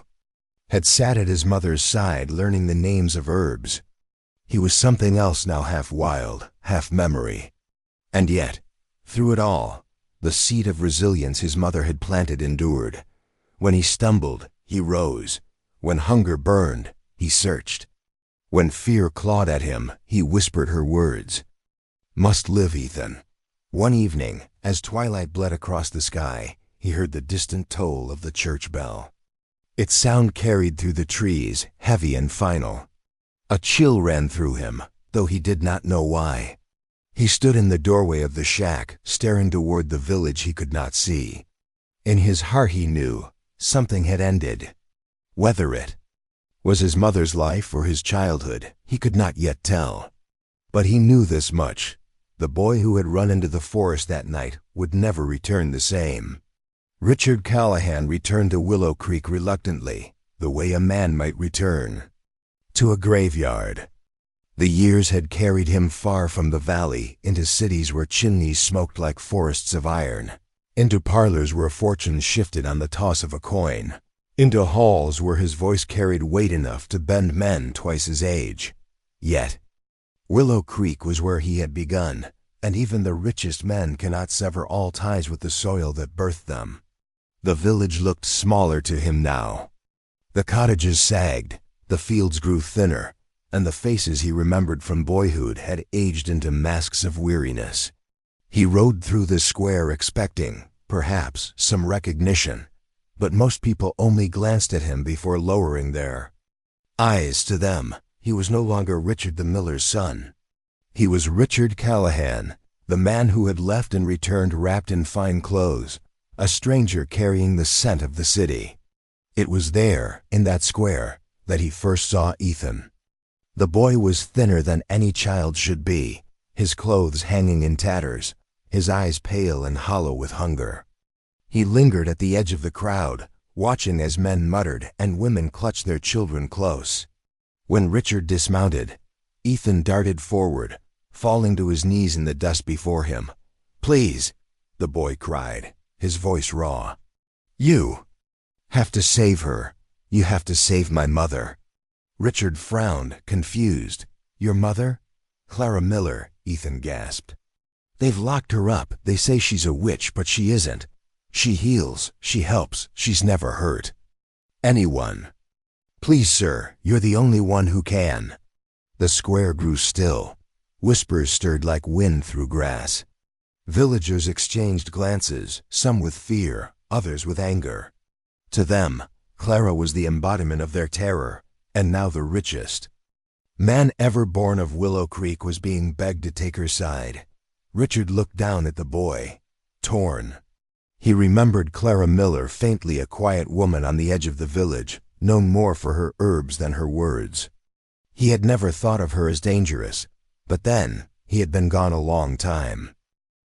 had sat at his mother's side learning the names of herbs. He was something else now, half wild, half memory. And yet, through it all, the seed of resilience his mother had planted endured. When he stumbled, he rose. When hunger burned, he searched. When fear clawed at him, he whispered her words. "Must live, Ethan." One evening, as twilight bled across the sky, he heard the distant toll of the church bell. Its sound carried through the trees, heavy and final. A chill ran through him, though he did not know why. He stood in the doorway of the shack, staring toward the village he could not see. In his heart he knew something had ended. Whether it was his mother's life or his childhood, he could not yet tell. But he knew this much. The boy who had run into the forest that night would never return the same. Richard Callahan returned to Willow Creek reluctantly, the way a man might return to a graveyard. The years had carried him far from the valley, into cities where chimneys smoked like forests of iron, into parlors where fortunes shifted on the toss of a coin, into halls where his voice carried weight enough to bend men twice his age. Yet, Willow Creek was where he had begun, and even the richest men cannot sever all ties with the soil that birthed them. The village looked smaller to him now. The cottages sagged, the fields grew thinner, and the faces he remembered from boyhood had aged into masks of weariness. He rode through the square expecting, perhaps, some recognition, but most people only glanced at him before lowering their eyes to them. He was no longer Richard the miller's son. He was Richard Callahan, the man who had left and returned wrapped in fine clothes, a stranger carrying the scent of the city. It was there, in that square, that he first saw Ethan. The boy was thinner than any child should be, his clothes hanging in tatters, his eyes pale and hollow with hunger. He lingered at the edge of the crowd, watching as men muttered and women clutched their children close. When Richard dismounted, Ethan darted forward, falling to his knees in the dust before him. "Please," the boy cried, his voice raw. "You have to save her. You have to save my mother." Richard frowned, confused. "Your mother?" "Clara Miller," Ethan gasped. "They've locked her up. They say she's a witch, but she isn't. She heals, she helps, she's never hurt anyone. Please, sir, you're the only one who can." The square grew still. Whispers stirred like wind through grass. Villagers exchanged glances, some with fear, others with anger. To them, Clara was the embodiment of their terror, and now the richest man ever born of Willow Creek was being begged to take her side. Richard looked down at the boy, torn. He remembered Clara Miller, faintly a quiet woman on the edge of the village, known more for her herbs than her words. He had never thought of her as dangerous, but then he had been gone a long time.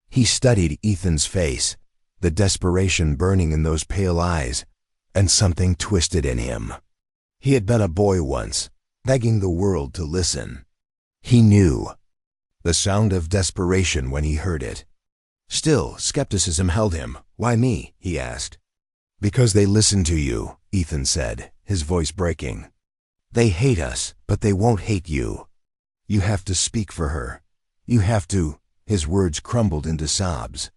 He studied Ethan's face, the desperation burning in those pale eyes, and something twisted in him. He had been a boy once, begging the world to listen. He knew the sound of desperation when he heard it. Still, skepticism held him. "Why me?" he asked. "Because they listen to you," Ethan said, his voice breaking. "They hate us, but they won't hate you. You have to speak for her. You have to—" His words crumbled into sobs.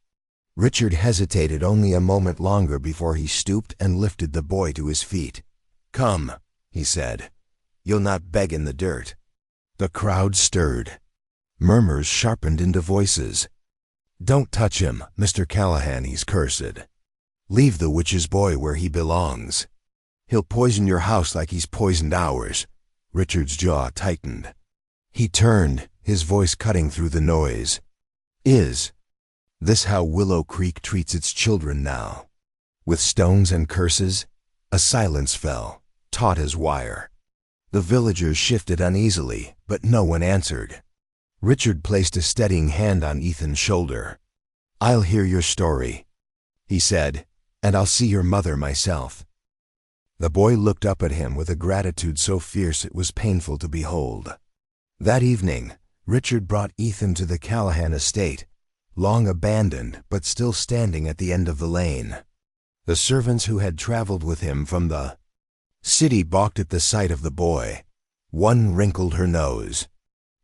Richard hesitated only a moment longer before he stooped and lifted the boy to his feet. "Come," he said. "You'll not beg in the dirt." The crowd stirred. Murmurs sharpened into voices. "Don't touch him, Mr. Callahan, he's cursed. Leave the witch's boy where he belongs. He'll poison your house like he's poisoned ours." Richard's jaw tightened. He turned, his voice cutting through the noise. "Is this how Willow Creek treats its children now? With stones and curses?" A silence fell, taut as wire. The villagers shifted uneasily, but no one answered. Richard placed a steadying hand on Ethan's shoulder. "I'll hear your story," he said, "and I'll see your mother myself." The boy looked up at him with a gratitude so fierce it was painful to behold. That evening, Richard brought Ethan to the Callahan estate, long abandoned but still standing at the end of the lane. The servants who had traveled with him from the city balked at the sight of the boy. One wrinkled her nose.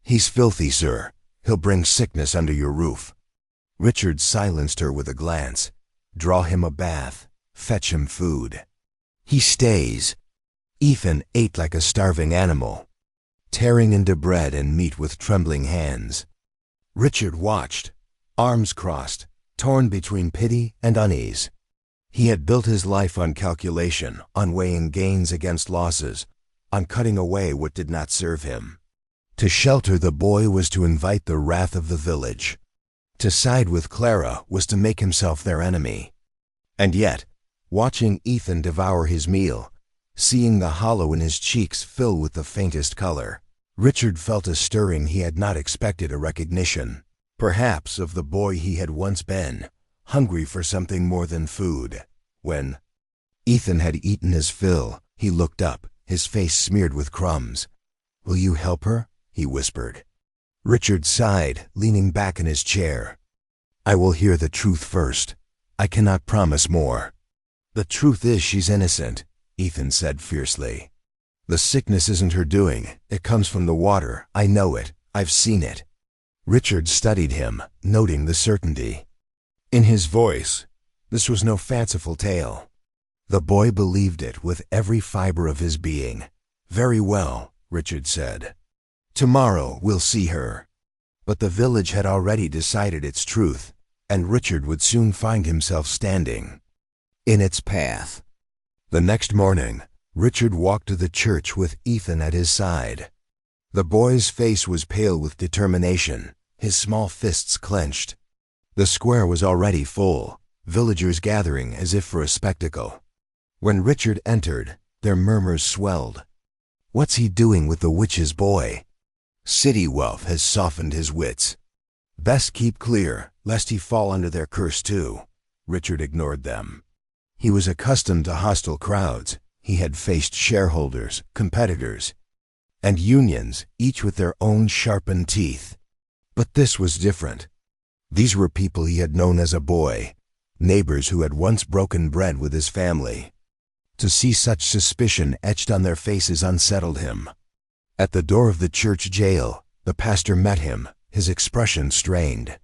"He's filthy, sir. He'll bring sickness under your roof." Richard silenced her with a glance. "Draw him a bath. Fetch him food. He stays." Ethan ate like a starving animal, tearing into bread and meat with trembling hands. Richard watched, arms crossed, torn between pity and unease. He had built his life on calculation, on weighing gains against losses, on cutting away what did not serve him. To shelter the boy was to invite the wrath of the village. To side with Clara was to make himself their enemy. And yet, watching Ethan devour his meal, seeing the hollow in his cheeks fill with the faintest color, Richard felt a stirring he had not expected, a recognition, perhaps of the boy he had once been, hungry for something more than food. When Ethan had eaten his fill, he looked up, his face smeared with crumbs. "Will you help her?" he whispered. Richard sighed, leaning back in his chair. "I will hear the truth first. I cannot promise more." "The truth is she's innocent," Ethan said fiercely. "The sickness isn't her doing. It comes from the water. I know it. I've seen it. Richard studied him, noting the certainty in his voice. This was no fanciful tale. The boy believed it with every fiber of his being. Very well, Richard said. Tomorrow we'll see her. But the village had already decided its truth, and Richard would soon find himself standing in its path. The next morning, Richard walked to the church with Ethan at his side. The boy's face was pale with determination, his small fists clenched. The square was already full, villagers gathering as if for a spectacle. When Richard entered, their murmurs swelled. What's he doing with the witch's boy? City wealth has softened his wits. Best keep clear, lest he fall under their curse too. Richard ignored them. He was accustomed to hostile crowds. He had faced shareholders, competitors, and unions, each with their own sharpened teeth. But this was different. These were people he had known as a boy, neighbors who had once broken bread with his family. To see such suspicion etched on their faces unsettled him. At the door of the church jail, the pastor met him, his expression strained.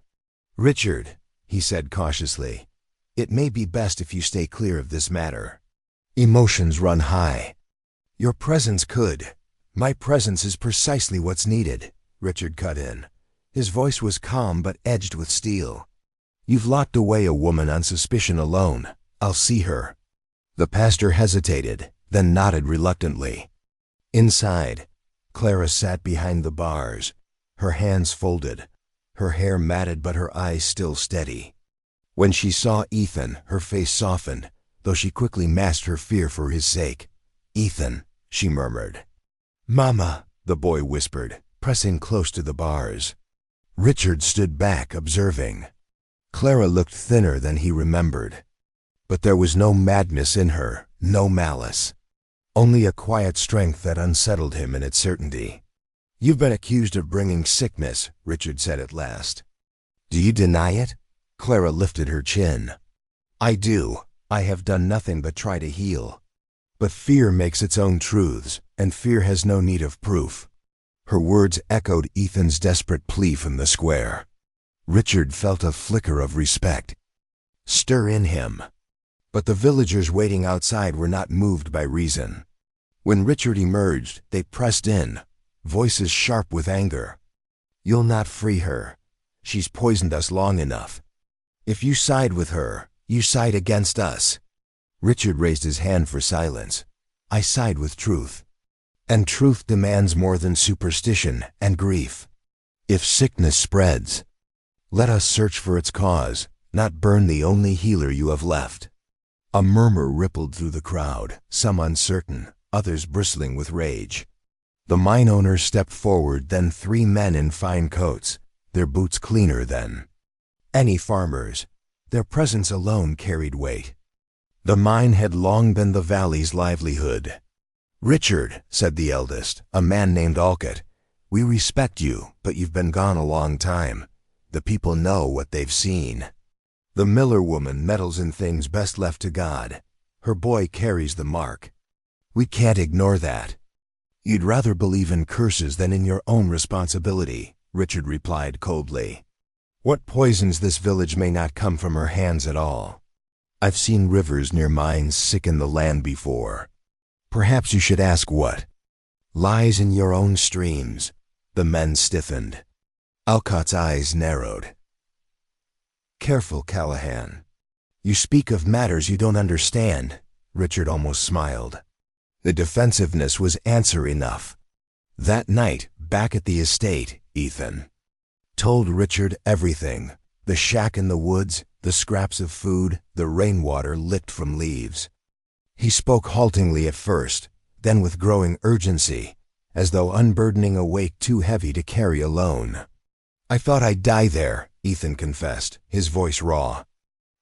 "Richard," he said cautiously, "it may be best if you stay clear of this matter. Emotions run high. Your presence could." "My presence is precisely what's needed," Richard cut in. His voice was calm but edged with steel. "You've locked away a woman on suspicion alone. I'll see her." The pastor hesitated, then nodded reluctantly. Inside, Clara sat behind the bars, her hands folded, her hair matted but her eyes still steady. When she saw Ethan, her face softened, though she quickly masked her fear for his sake. "Ethan," she murmured. "Mama," the boy whispered, pressing close to the bars. Richard stood back, observing. Clara looked thinner than he remembered. But there was no madness in her, no malice. Only a quiet strength that unsettled him in its certainty. "You've been accused of bringing sickness," Richard said at last. "Do you deny it?" Clara lifted her chin. "I do. I have done nothing but try to heal. But fear makes its own truths, and fear has no need of proof." Her words echoed Ethan's desperate plea from the square. Richard felt a flicker of respect stir in him. But the villagers waiting outside were not moved by reason. When Richard emerged, they pressed in, voices sharp with anger. "You'll not free her. She's poisoned us long enough. If you side with her, you side against us." Richard raised his hand for silence. "I side with truth. And truth demands more than superstition and grief. If sickness spreads, let us search for its cause, not burn the only healer you have left." A murmur rippled through the crowd, some uncertain, others bristling with rage. The mine owners stepped forward, then 3 men in fine coats, their boots cleaner than any farmers. Their presence alone carried weight. The mine had long been the valley's livelihood. "Richard," said the eldest, a man named Alcott, "we respect you, but you've been gone a long time. The people know what they've seen. The miller woman meddles in things best left to God. Her boy carries the mark. We can't ignore that." "You'd rather believe in curses than in your own responsibility," Richard replied coldly. "What poisons this village may not come from her hands at all. I've seen rivers near mines sicken the land before. Perhaps you should ask what lies in your own streams." The men stiffened. Alcott's eyes narrowed. "Careful, Callahan. You speak of matters you don't understand," Richard almost smiled. The defensiveness was answer enough. That night, back at the estate, Ethan told Richard everything. The shack in the woods, the scraps of food, the rainwater licked from leaves. He spoke haltingly at first, then with growing urgency, as though unburdening a weight too heavy to carry alone. "I thought I'd die there," Ethan confessed, his voice raw.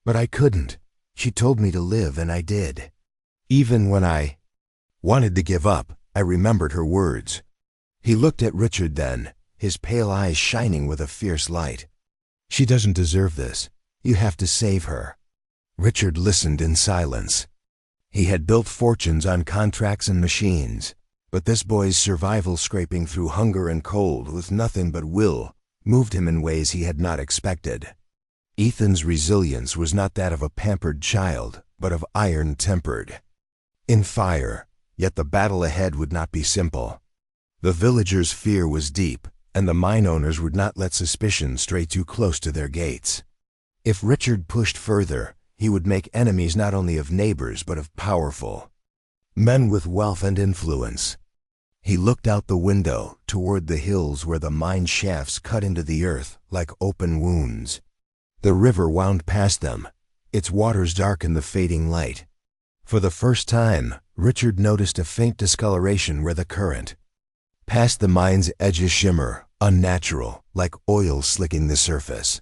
"But I couldn't. She told me to live, and I did. Even when I wanted to give up, I remembered her words." He looked at Richard then, his pale eyes shining with a fierce light. "She doesn't deserve this. You have to save her." Richard listened in silence. He had built fortunes on contracts and machines. But this boy's survival, scraping through hunger and cold with nothing but will, moved him in ways he had not expected. Ethan's resilience was not that of a pampered child, but of iron-tempered. In fire, yet the battle ahead would not be simple. The villagers' fear was deep, and the mine owners would not let suspicion stray too close to their gates. If Richard pushed further, he would make enemies not only of neighbors but of powerful men with wealth and influence. He looked out the window toward the hills where the mine shafts cut into the earth like open wounds. The river wound past them, its waters dark in the fading light. For the first time, Richard noticed a faint discoloration where the current past the mine's edges shimmer, unnatural, like oil slicking the surface.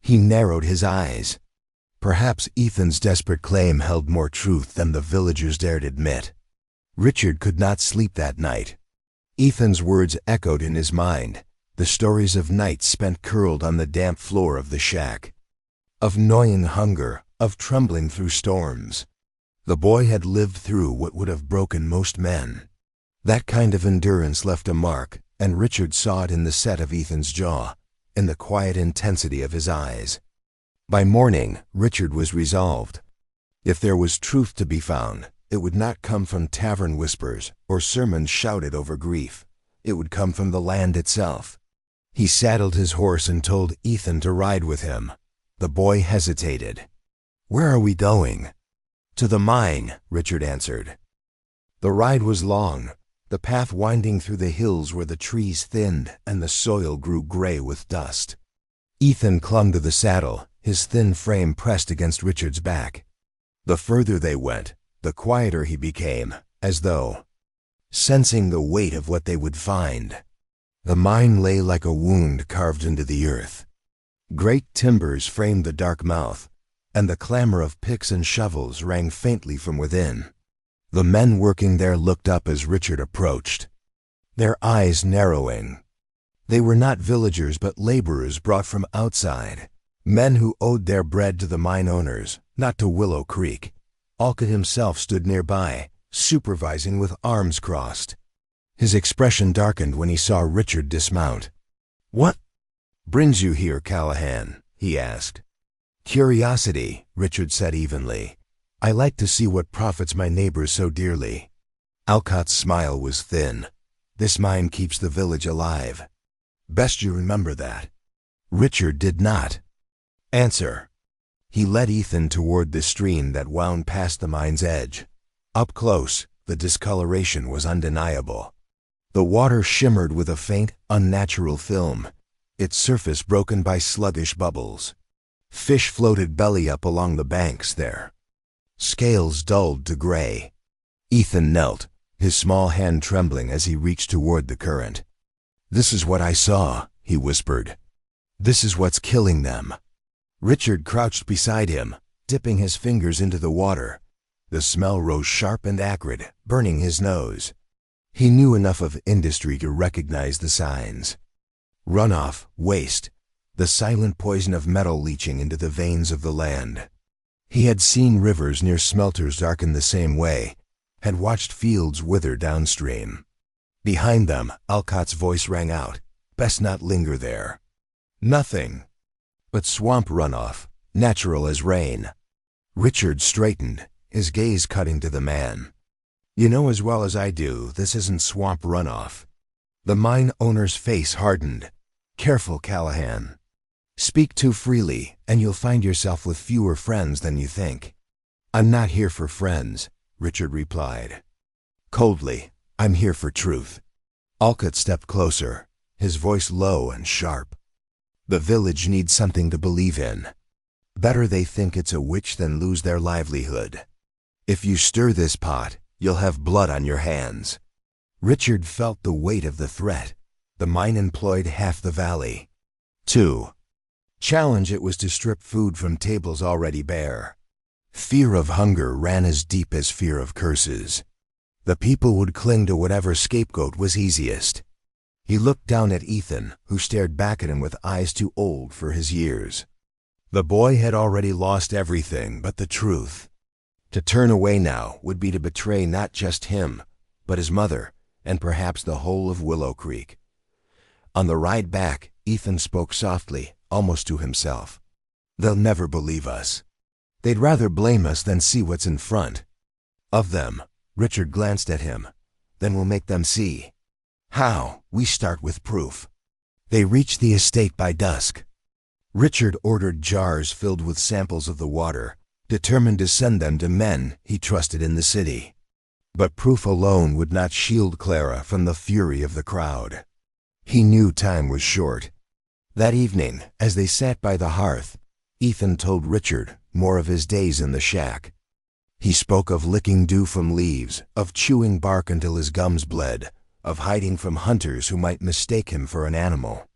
He narrowed his eyes. Perhaps Ethan's desperate claim held more truth than the villagers dared admit. Richard could not sleep that night. Ethan's words echoed in his mind, the stories of nights spent curled on the damp floor of the shack, of gnawing hunger, of trembling through storms. The boy had lived through what would have broken most men. That kind of endurance left a mark, and Richard saw it in the set of Ethan's jaw, in the quiet intensity of his eyes. By morning, Richard was resolved. If there was truth to be found, it would not come from tavern whispers or sermons shouted over grief. It would come from the land itself. He saddled his horse and told Ethan to ride with him. The boy hesitated. "Where are we going?" "To the mine," Richard answered. The ride was long, the path winding through the hills where the trees thinned and the soil grew gray with dust. Ethan clung to the saddle, his thin frame pressed against Richard's back. The further they went, the quieter he became, as though sensing the weight of what they would find. The mine lay like a wound carved into the earth. Great timbers framed the dark mouth, and the clamor of picks and shovels rang faintly from within. The men working there looked up as Richard approached, their eyes narrowing. They were not villagers but laborers brought from outside, men who owed their bread to the mine owners, not to Willow Creek. Alcott himself stood nearby, supervising with arms crossed. His expression darkened when he saw Richard dismount. "What brings you here, Callahan?" he asked. "Curiosity," Richard said evenly. "I like to see what profits my neighbors so dearly." Alcott's smile was thin. "This mine keeps the village alive. Best you remember that." Richard did not answer. He led Ethan toward the stream that wound past the mine's edge. Up close, the discoloration was undeniable. The water shimmered with a faint, unnatural film, its surface broken by sluggish bubbles. Fish floated belly up along the banks there, scales dulled to gray. Ethan knelt, his small hand trembling as he reached toward the current. "This is what I saw," he whispered. "This is what's killing them." Richard crouched beside him, dipping his fingers into the water. The smell rose sharp and acrid, burning his nose. He knew enough of industry to recognize the signs. Runoff, waste, the silent poison of metal leaching into the veins of the land. He had seen rivers near smelters darken the same way, had watched fields wither downstream. Behind them, Alcott's voice rang out, "Best not linger there." Nothing but swamp runoff, natural as rain. Richard straightened, his gaze cutting to the man. "You know as well as I do, this isn't swamp runoff." The mine owner's face hardened. "Careful, Callahan. Speak too freely, and you'll find yourself with fewer friends than you think." "I'm not here for friends," Richard replied coldly. "I'm here for truth." Alcott stepped closer, his voice low and sharp. "The village needs something to believe in. Better they think it's a witch than lose their livelihood. If you stir this pot, you'll have blood on your hands." Richard felt the weight of the threat. The mine employed half the valley. To challenge it was to strip food from tables already bare. Fear of hunger ran as deep as fear of curses. The people would cling to whatever scapegoat was easiest. He looked down at Ethan, who stared back at him with eyes too old for his years. The boy had already lost everything but the truth. To turn away now would be to betray not just him, but his mother, and perhaps the whole of Willow Creek. On the ride back, Ethan spoke softly, almost to himself. "They'll never believe us. They'd rather blame us than see what's in front of them." Richard glanced at him. "Then we'll make them see." "How?" "We start with proof." They reached the estate by dusk. Richard ordered jars filled with samples of the water, determined to send them to men he trusted in the city. But proof alone would not shield Clara from the fury of the crowd. He knew time was short. That evening, as they sat by the hearth, Ethan told Richard more of his days in the shack. He spoke of licking dew from leaves, of chewing bark until his gums bled, of hiding from hunters who might mistake him for an animal.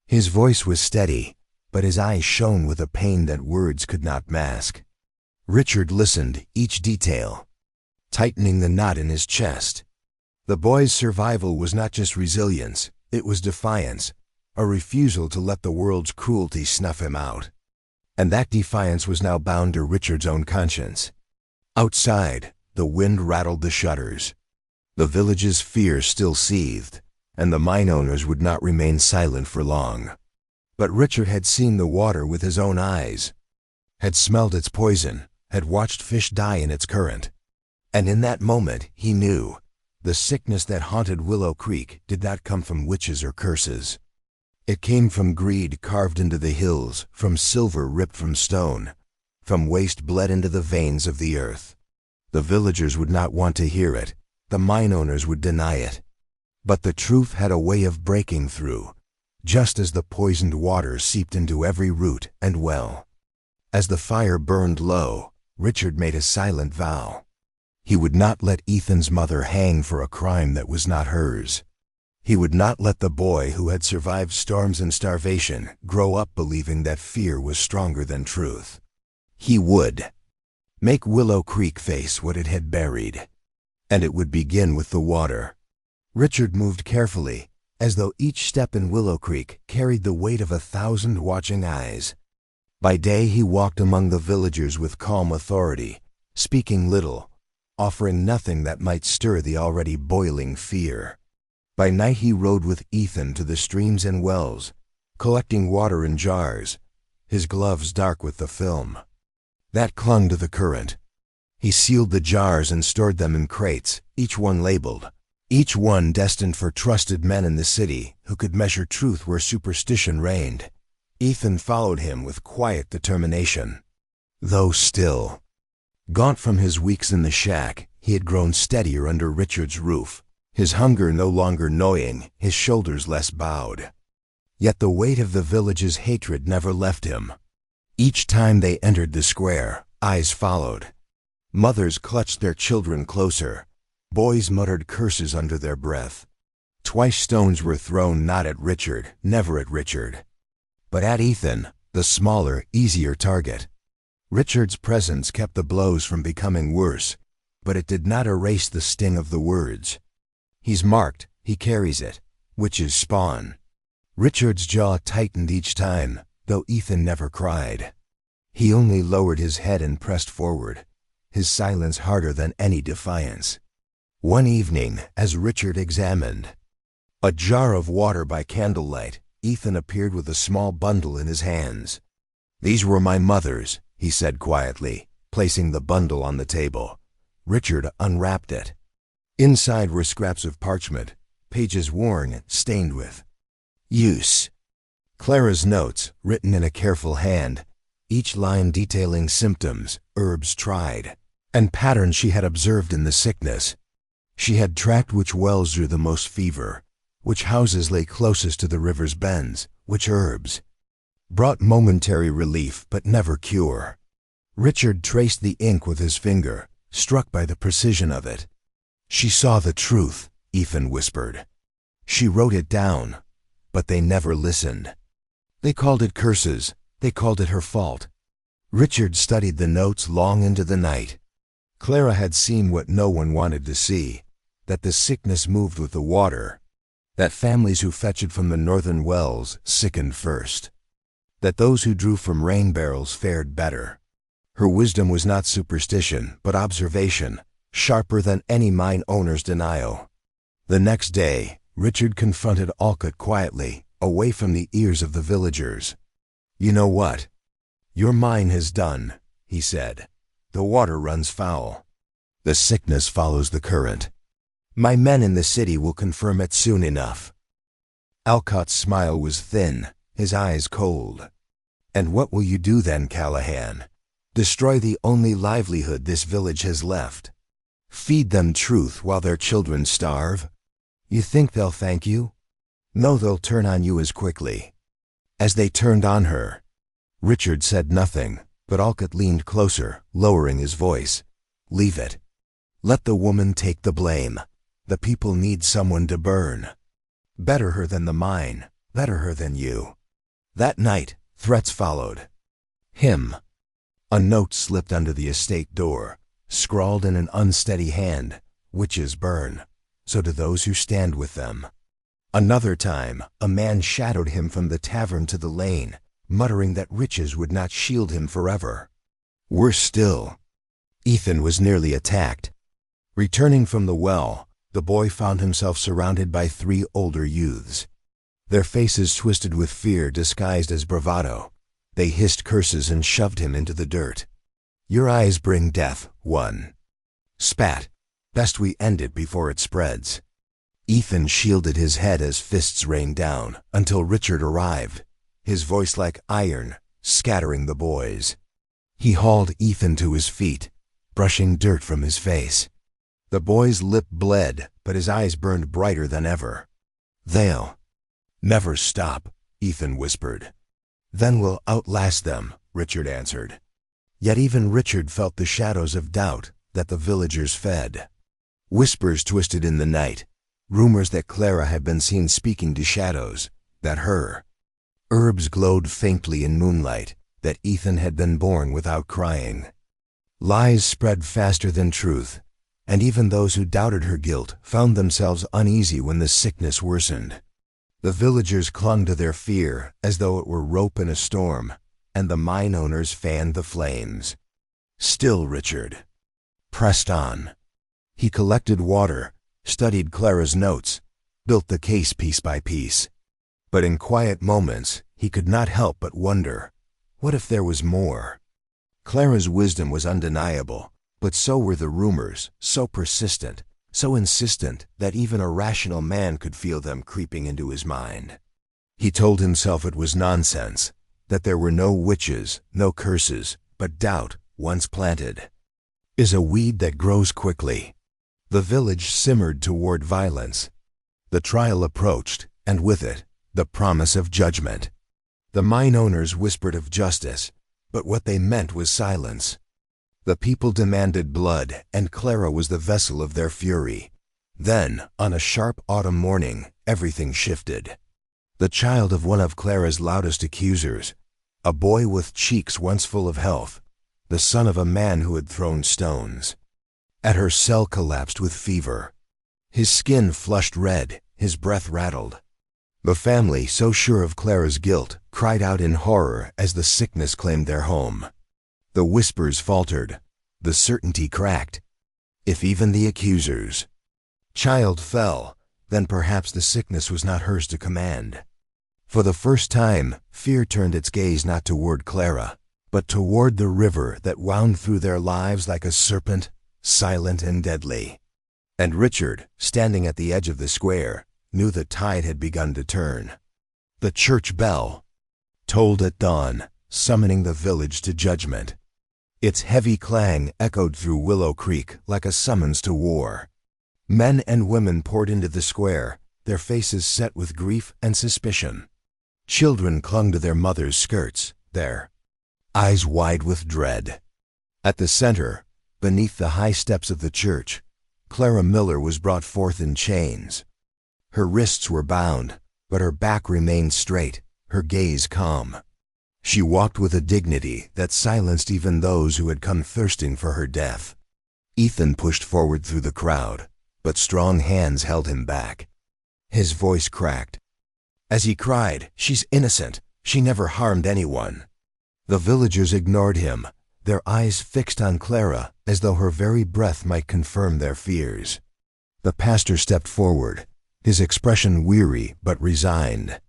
His voice was steady, but his eyes shone with a pain that words could not mask. Richard listened, each detail tightening the knot in his chest. The boy's survival was not just resilience, it was defiance, a refusal to let the world's cruelty snuff him out. And that defiance was now bound to Richard's own conscience. Outside, the wind rattled the shutters. The village's fear still seethed, and the mine owners would not remain silent for long. But Richard had seen the water with his own eyes, had smelled its poison, had watched fish die in its current. And in that moment, he knew, the sickness that haunted Willow Creek did not come from witches or curses. It came from greed carved into the hills, from silver ripped from stone, from waste bled into the veins of the earth. The villagers would not want to hear it, the mine owners would deny it. But the truth had a way of breaking through, just as the poisoned water seeped into every root and well. As the fire burned low, Richard made a silent vow. He would not let Ethan's mother hang for a crime that was not hers. He would not let the boy who had survived storms and starvation grow up believing that fear was stronger than truth. He would make Willow Creek face what it had buried. And it would begin with the water. Richard moved carefully, as though each step in Willow Creek carried the weight of 1,000 watching eyes. By day he walked among the villagers with calm authority, speaking little, offering nothing that might stir the already boiling fear. By night he rode with Ethan to the streams and wells, collecting water in jars, his gloves dark with the film that clung to the current. He sealed the jars and stored them in crates, each one labeled, each one destined for trusted men in the city who could measure truth where superstition reigned. Ethan followed him with quiet determination. Though still gaunt from his weeks in the shack, he had grown steadier under Richard's roof, his hunger no longer gnawing, his shoulders less bowed. Yet the weight of the village's hatred never left him. Each time they entered the square, eyes followed. Mothers clutched their children closer. Boys muttered curses under their breath. Twice stones were thrown not at Richard, never at Richard, but at Ethan, the smaller, easier target. Richard's presence kept the blows from becoming worse, but it did not erase the sting of the words. "He's marked, he carries it. Witches spawn." Richard's jaw tightened each time, though Ethan never cried. He only lowered his head and pressed forward, his silence harder than any defiance. One evening, as Richard examined a jar of water by candlelight, Ethan appeared with a small bundle in his hands. "These were my mother's," he said quietly, placing the bundle on the table. Richard unwrapped it. Inside were scraps of parchment, pages worn, stained with use. Clara's notes, written in a careful hand, each line detailing symptoms, herbs tried, and patterns she had observed in the sickness. She had tracked which wells drew the most fever, which houses lay closest to the river's bends, which herbs brought momentary relief but never cure. Richard traced the ink with his finger, struck by the precision of it. "She saw the truth," Ethan whispered. "She wrote it down, but they never listened. They called it curses, they called it her fault." Richard studied the notes long into the night. Clara had seen what no one wanted to see, that the sickness moved with the water, that families who fetched it from the northern wells sickened first, that those who drew from rain barrels fared better. Her wisdom was not superstition, but observation, sharper than any mine owner's denial. The next day, Richard confronted Alcott quietly, away from the ears of the villagers. "You know what? Your mine has done," he said. "The water runs foul. The sickness follows the current. My men in the city will confirm it soon enough." Alcott's smile was thin, his eyes cold. "And what will you do then, Callahan? Destroy the only livelihood this village has left? Feed them truth while their children starve? You think they'll thank you? No, they'll turn on you as quickly." As they turned on her, Richard said nothing, but Alcott leaned closer, lowering his voice. "Leave it. Let the woman take the blame. The people need someone to burn. Better her than the mine, better her than you." That night, threats followed. Him. A note slipped under the estate door, scrawled in an unsteady hand, "Witches burn. So do those who stand with them." Another time, a man shadowed him from the tavern to the lane, muttering that riches would not shield him forever. Worse still, Ethan was nearly attacked. Returning from the well, the boy found himself surrounded by 3 older youths. Their faces twisted with fear disguised as bravado. They hissed curses and shoved him into the dirt. "Your eyes bring death," one spat. "Best we end it before it spreads." Ethan shielded his head as fists rained down, until Richard arrived, his voice like iron, scattering the boys. He hauled Ethan to his feet, brushing dirt from his face. The boy's lip bled, but his eyes burned brighter than ever. "They'll never stop," Ethan whispered. "Then we'll outlast them," Richard answered. Yet even Richard felt the shadows of doubt that the villagers fed. Whispers twisted in the night, rumors that Clara had been seen speaking to shadows, that her herbs glowed faintly in moonlight, that Ethan had been born without crying. Lies spread faster than truth, and even those who doubted her guilt found themselves uneasy when the sickness worsened. The villagers clung to their fear as though it were rope in a storm, and the mine owners fanned the flames. Still Richard pressed on. He collected water, studied Clara's notes, built the case piece by piece. But in quiet moments, he could not help but wonder, what if there was more? Clara's wisdom was undeniable, but so were the rumors, so persistent, so insistent that even a rational man could feel them creeping into his mind. He told himself it was nonsense, that there were no witches, no curses, but doubt, once planted, is a weed that grows quickly. The village simmered toward violence. The trial approached, and with it, the promise of judgment. The mine owners whispered of justice, but what they meant was silence. The people demanded blood, and Clara was the vessel of their fury. Then, on a sharp autumn morning, everything shifted. The child of one of Clara's loudest accusers, a boy with cheeks once full of health, the son of a man who had thrown stones, at her cell collapsed with fever. His skin flushed red, his breath rattled. The family, so sure of Clara's guilt, cried out in horror as the sickness claimed their home. The whispers faltered, the certainty cracked. If even the accusers' child fell, then perhaps the sickness was not hers to command. For the first time, fear turned its gaze not toward Clara, but toward the river that wound through their lives like a serpent, silent and deadly. And Richard, standing at the edge of the square, knew the tide had begun to turn. The church bell tolled at dawn, summoning the village to judgment. Its heavy clang echoed through Willow Creek like a summons to war. Men and women poured into the square, their faces set with grief and suspicion. Children clung to their mothers' skirts, their eyes wide with dread. At the center, beneath the high steps of the church, Clara Miller was brought forth in chains. Her wrists were bound, but her back remained straight, her gaze calm. She walked with a dignity that silenced even those who had come thirsting for her death. Ethan pushed forward through the crowd, but strong hands held him back. His voice cracked. As he cried, "She's innocent. She never harmed anyone." The villagers ignored him, their eyes fixed on Clara as though her very breath might confirm their fears. The pastor stepped forward, his expression weary but resigned.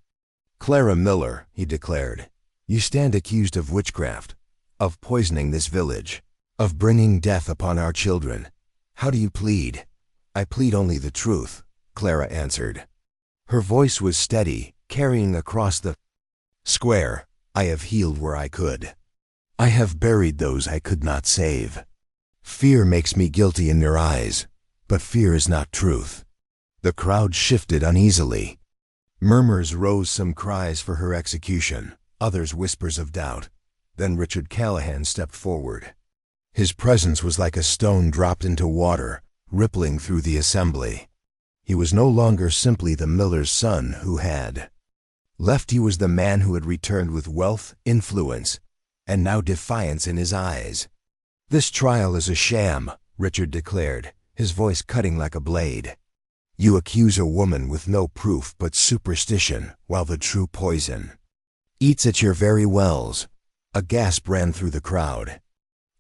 "Clara Miller," he declared, "you stand accused of witchcraft, of poisoning this village, of bringing death upon our children. How do you plead?" "I plead only the truth," Clara answered. Her voice was steady, carrying across the square. "I have healed where I could. I have buried those I could not save. Fear makes me guilty in your eyes, but fear is not truth." The crowd shifted uneasily. Murmurs rose, some cries for her execution, others whispers of doubt. Then Richard Callahan stepped forward. His presence was like a stone dropped into water, rippling through the assembly. He was no longer simply the miller's son who had left. He was the man who had returned with wealth, influence, and now defiance in his eyes. "This trial is a sham," Richard declared, his voice cutting like a blade. "You accuse a woman with no proof but superstition, while the true poison eats at your very wells." A gasp ran through the crowd.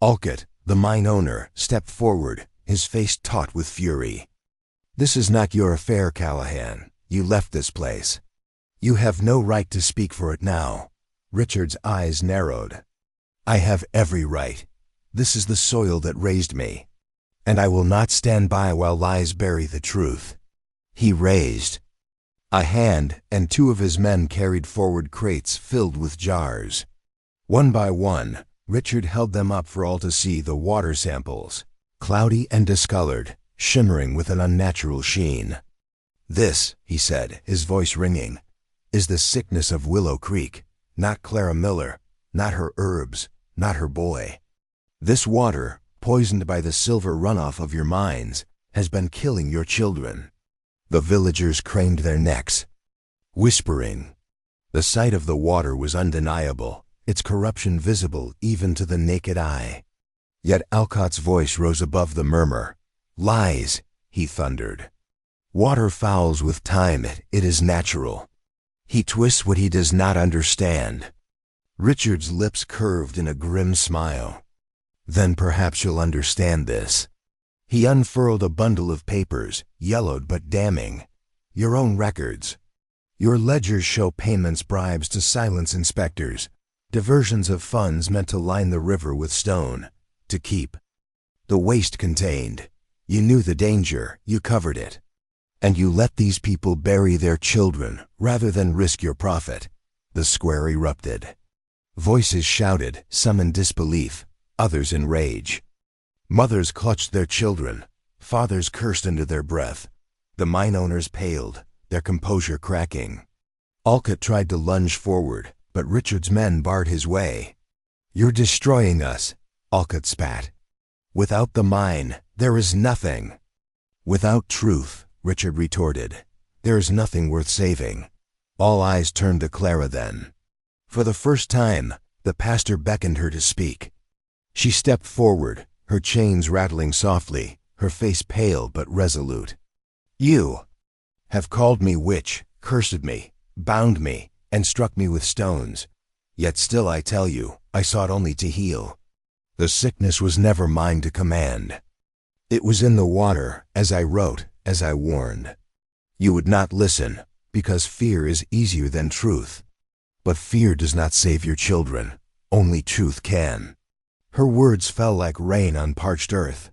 Alcott, the mine owner, stepped forward, his face taut with fury. "This is not your affair, Callahan. You left this place. You have no right to speak for it now." Richard's eyes narrowed. "I have every right. This is the soil that raised me, and I will not stand by while lies bury the truth." He raised a hand, and two of his men carried forward crates filled with jars. One by one, Richard held them up for all to see, the water samples, cloudy and discolored, shimmering with an unnatural sheen. "This," he said, his voice ringing, "is the sickness of Willow Creek, not Clara Miller, not her herbs, not her boy. This water, poisoned by the silver runoff of your mines, has been killing your children." The villagers craned their necks, whispering. The sight of the water was undeniable, its corruption visible even to the naked eye. Yet Alcott's voice rose above the murmur. "Lies," he thundered. "Water fouls with time, it is natural. He twists what he does not understand." Richard's lips curved in a grim smile. "Then perhaps you'll understand this." He unfurled a bundle of papers, yellowed but damning. "Your own records. Your ledgers show payments, bribes to silence inspectors, diversions of funds meant to line the river with stone, to keep the waste contained. You knew the danger, you covered it. And you let these people bury their children rather than risk your profit." The square erupted. Voices shouted, some in disbelief, others in rage. Mothers clutched their children, fathers cursed under their breath. The mine owners paled, their composure cracking. Alcott tried to lunge forward, but Richard's men barred his way. "You're destroying us," Alcott spat. "Without the mine, there is nothing." "Without truth," Richard retorted, "there is nothing worth saving." All eyes turned to Clara then. For the first time, the pastor beckoned her to speak. She stepped forward, her chains rattling softly, her face pale but resolute. "You have called me witch, cursed me, bound me, and struck me with stones. Yet still I tell you, I sought only to heal. The sickness was never mine to command. It was in the water, as I wrote, as I warned. You would not listen, because fear is easier than truth. But fear does not save your children. Only truth can." Her words fell like rain on parched earth.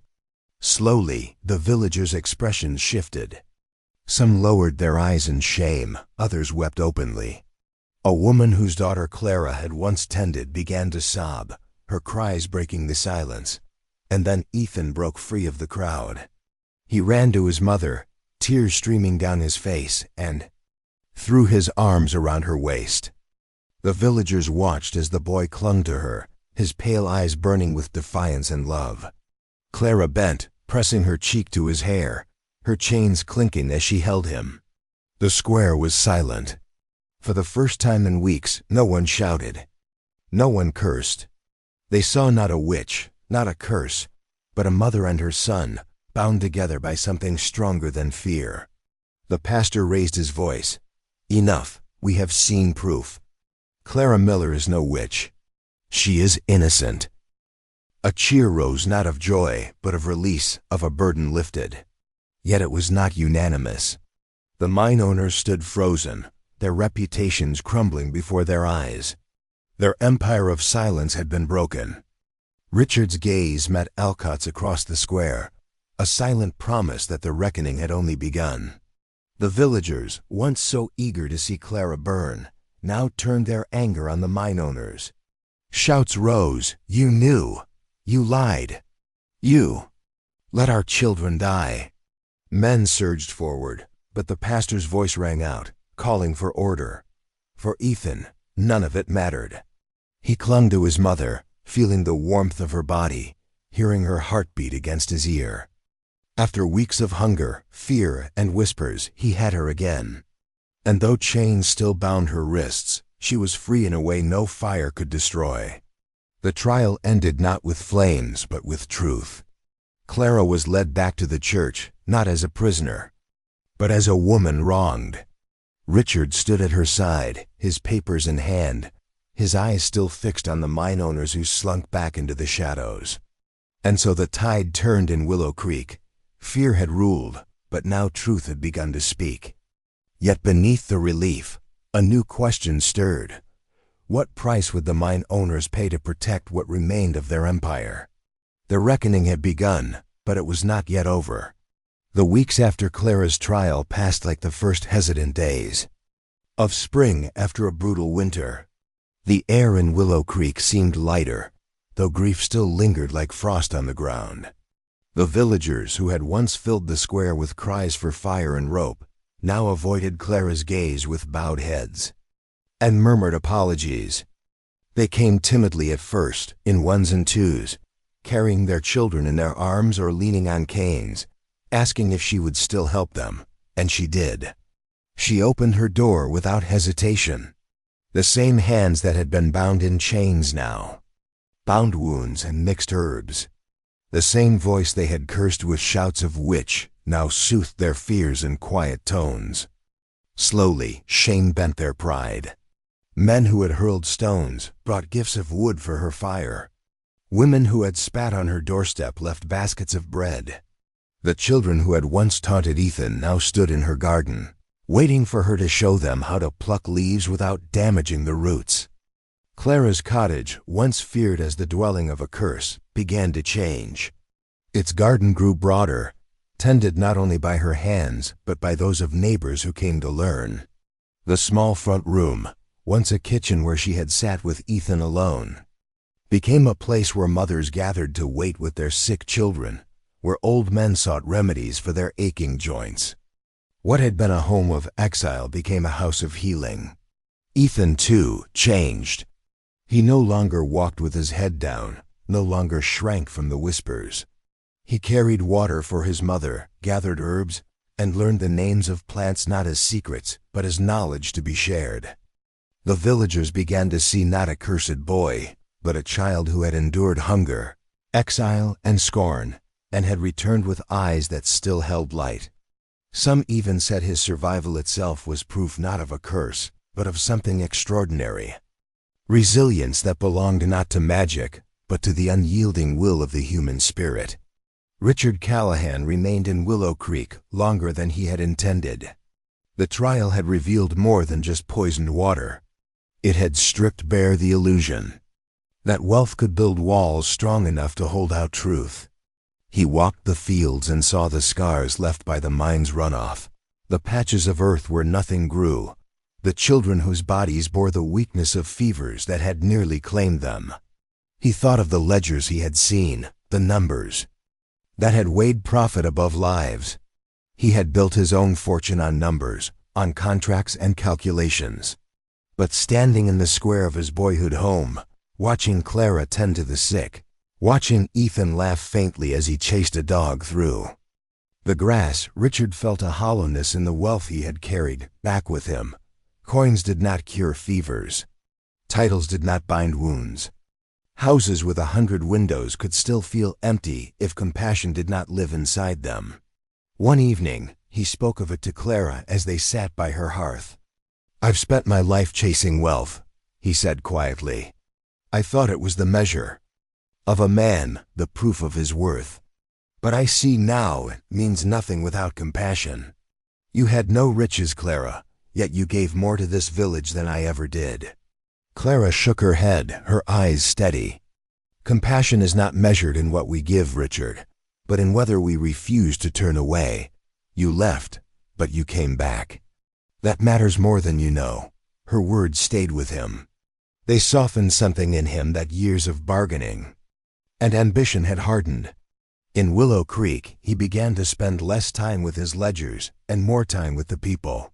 Slowly, the villagers' expressions shifted. Some lowered their eyes in shame, others wept openly. A woman whose daughter Clara had once tended began to sob, her cries breaking the silence. And then Ethan broke free of the crowd. He ran to his mother, tears streaming down his face, and threw his arms around her waist. The villagers watched as the boy clung to her, his pale eyes burning with defiance and love. Clara bent, pressing her cheek to his hair, her chains clinking as she held him. The square was silent. For the first time in weeks, no one shouted. No one cursed. They saw not a witch, not a curse, but a mother and her son, bound together by something stronger than fear. The pastor raised his voice. "Enough, we have seen proof. Clara Miller is no witch. She is innocent." A cheer rose, not of joy, but of release, of a burden lifted. Yet it was not unanimous. The mine owners stood frozen, their reputations crumbling before their eyes. Their empire of silence had been broken. Richard's gaze met Alcott's across the square, a silent promise that the reckoning had only begun. The villagers, once so eager to see Clara burn, now turned their anger on the mine owners. Shouts rose, "You knew! You lied! You! Let our children die!" Men surged forward, but the pastor's voice rang out, calling for order. For Ethan, none of it mattered. He clung to his mother, feeling the warmth of her body, hearing her heartbeat against his ear. After weeks of hunger, fear, and whispers, he had her again. And though chains still bound her wrists, she was free in a way no fire could destroy. The trial ended not with flames, but with truth. Clara was led back to the church, not as a prisoner, but as a woman wronged. Richard stood at her side, his papers in hand, his eyes still fixed on the mine owners who slunk back into the shadows. And so the tide turned in Willow Creek. Fear had ruled, but now truth had begun to speak. Yet beneath the relief, a new question stirred. What price would the mine owners pay to protect what remained of their empire? The reckoning had begun, but it was not yet over. The weeks after Clara's trial passed like the first hesitant days of spring after a brutal winter. The air in Willow Creek seemed lighter, though grief still lingered like frost on the ground. The villagers who had once filled the square with cries for fire and rope now avoided Clara's gaze with bowed heads and murmured apologies. They came timidly at first, in ones and twos, carrying their children in their arms or leaning on canes, asking if she would still help them, and she did. She opened her door without hesitation. The same hands that had been bound in chains now bound wounds and mixed herbs. The same voice they had cursed with shouts of witch now soothed their fears in quiet tones. Slowly, shame bent their pride. Men who had hurled stones brought gifts of wood for her fire. Women who had spat on her doorstep left baskets of bread. The children who had once taunted Ethan now stood in her garden, waiting for her to show them how to pluck leaves without damaging the roots. Clara's cottage, once feared as the dwelling of a curse, began to change. Its garden grew broader, tended not only by her hands, but by those of neighbors who came to learn. The small front room, once a kitchen where she had sat with Ethan alone, became a place where mothers gathered to wait with their sick children, where old men sought remedies for their aching joints. What had been a home of exile became a house of healing. Ethan, too, changed. He no longer walked with his head down, no longer shrank from the whispers. He carried water for his mother, gathered herbs, and learned the names of plants not as secrets, but as knowledge to be shared. The villagers began to see not a cursed boy, but a child who had endured hunger, exile, and scorn, and had returned with eyes that still held light. Some even said his survival itself was proof not of a curse, but of something extraordinary. Resilience that belonged not to magic, but to the unyielding will of the human spirit. Richard Callahan remained in Willow Creek longer than he had intended. The trial had revealed more than just poisoned water. It had stripped bare the illusion that wealth could build walls strong enough to hold out truth. He walked the fields and saw the scars left by the mine's runoff, the patches of earth where nothing grew, the children whose bodies bore the weakness of fevers that had nearly claimed them. He thought of the ledgers he had seen, the numbers that had weighed profit above lives. He had built his own fortune on numbers, on contracts and calculations. But standing in the square of his boyhood home, watching Clara tend to the sick, watching Ethan laugh faintly as he chased a dog through the grass, Richard felt a hollowness in the wealth he had carried back with him. Coins did not cure fevers. Titles did not bind wounds. Houses with 100 windows could still feel empty if compassion did not live inside them. One evening, he spoke of it to Clara as they sat by her hearth. "I've spent my life chasing wealth," he said quietly. "I thought it was the measure of a man, the proof of his worth. But I see now it means nothing without compassion. You had no riches, Clara, yet you gave more to this village than I ever did." Clara shook her head, her eyes steady. "Compassion is not measured in what we give, Richard, but in whether we refuse to turn away. You left, but you came back. That matters more than you know." Her words stayed with him. They softened something in him that years of bargaining and ambition had hardened. In Willow Creek, he began to spend less time with his ledgers and more time with the people.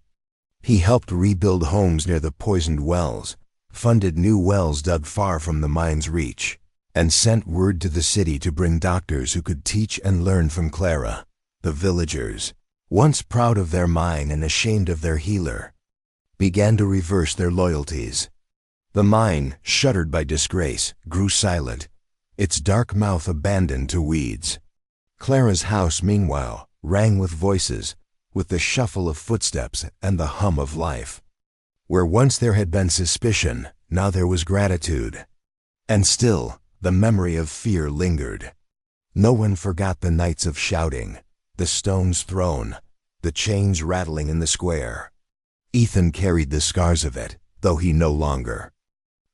He helped rebuild homes near the poisoned wells, funded new wells dug far from the mine's reach, and sent word to the city to bring doctors who could teach and learn from Clara. The villagers, once proud of their mine and ashamed of their healer, began to reverse their loyalties. The mine, shuttered by disgrace, grew silent, its dark mouth abandoned to weeds. Clara's house, meanwhile, rang with voices, with the shuffle of footsteps and the hum of life. Where once there had been suspicion, now there was gratitude. And still, the memory of fear lingered. No one forgot the nights of shouting, the stones thrown, the chains rattling in the square. Ethan carried the scars of it, though he no longer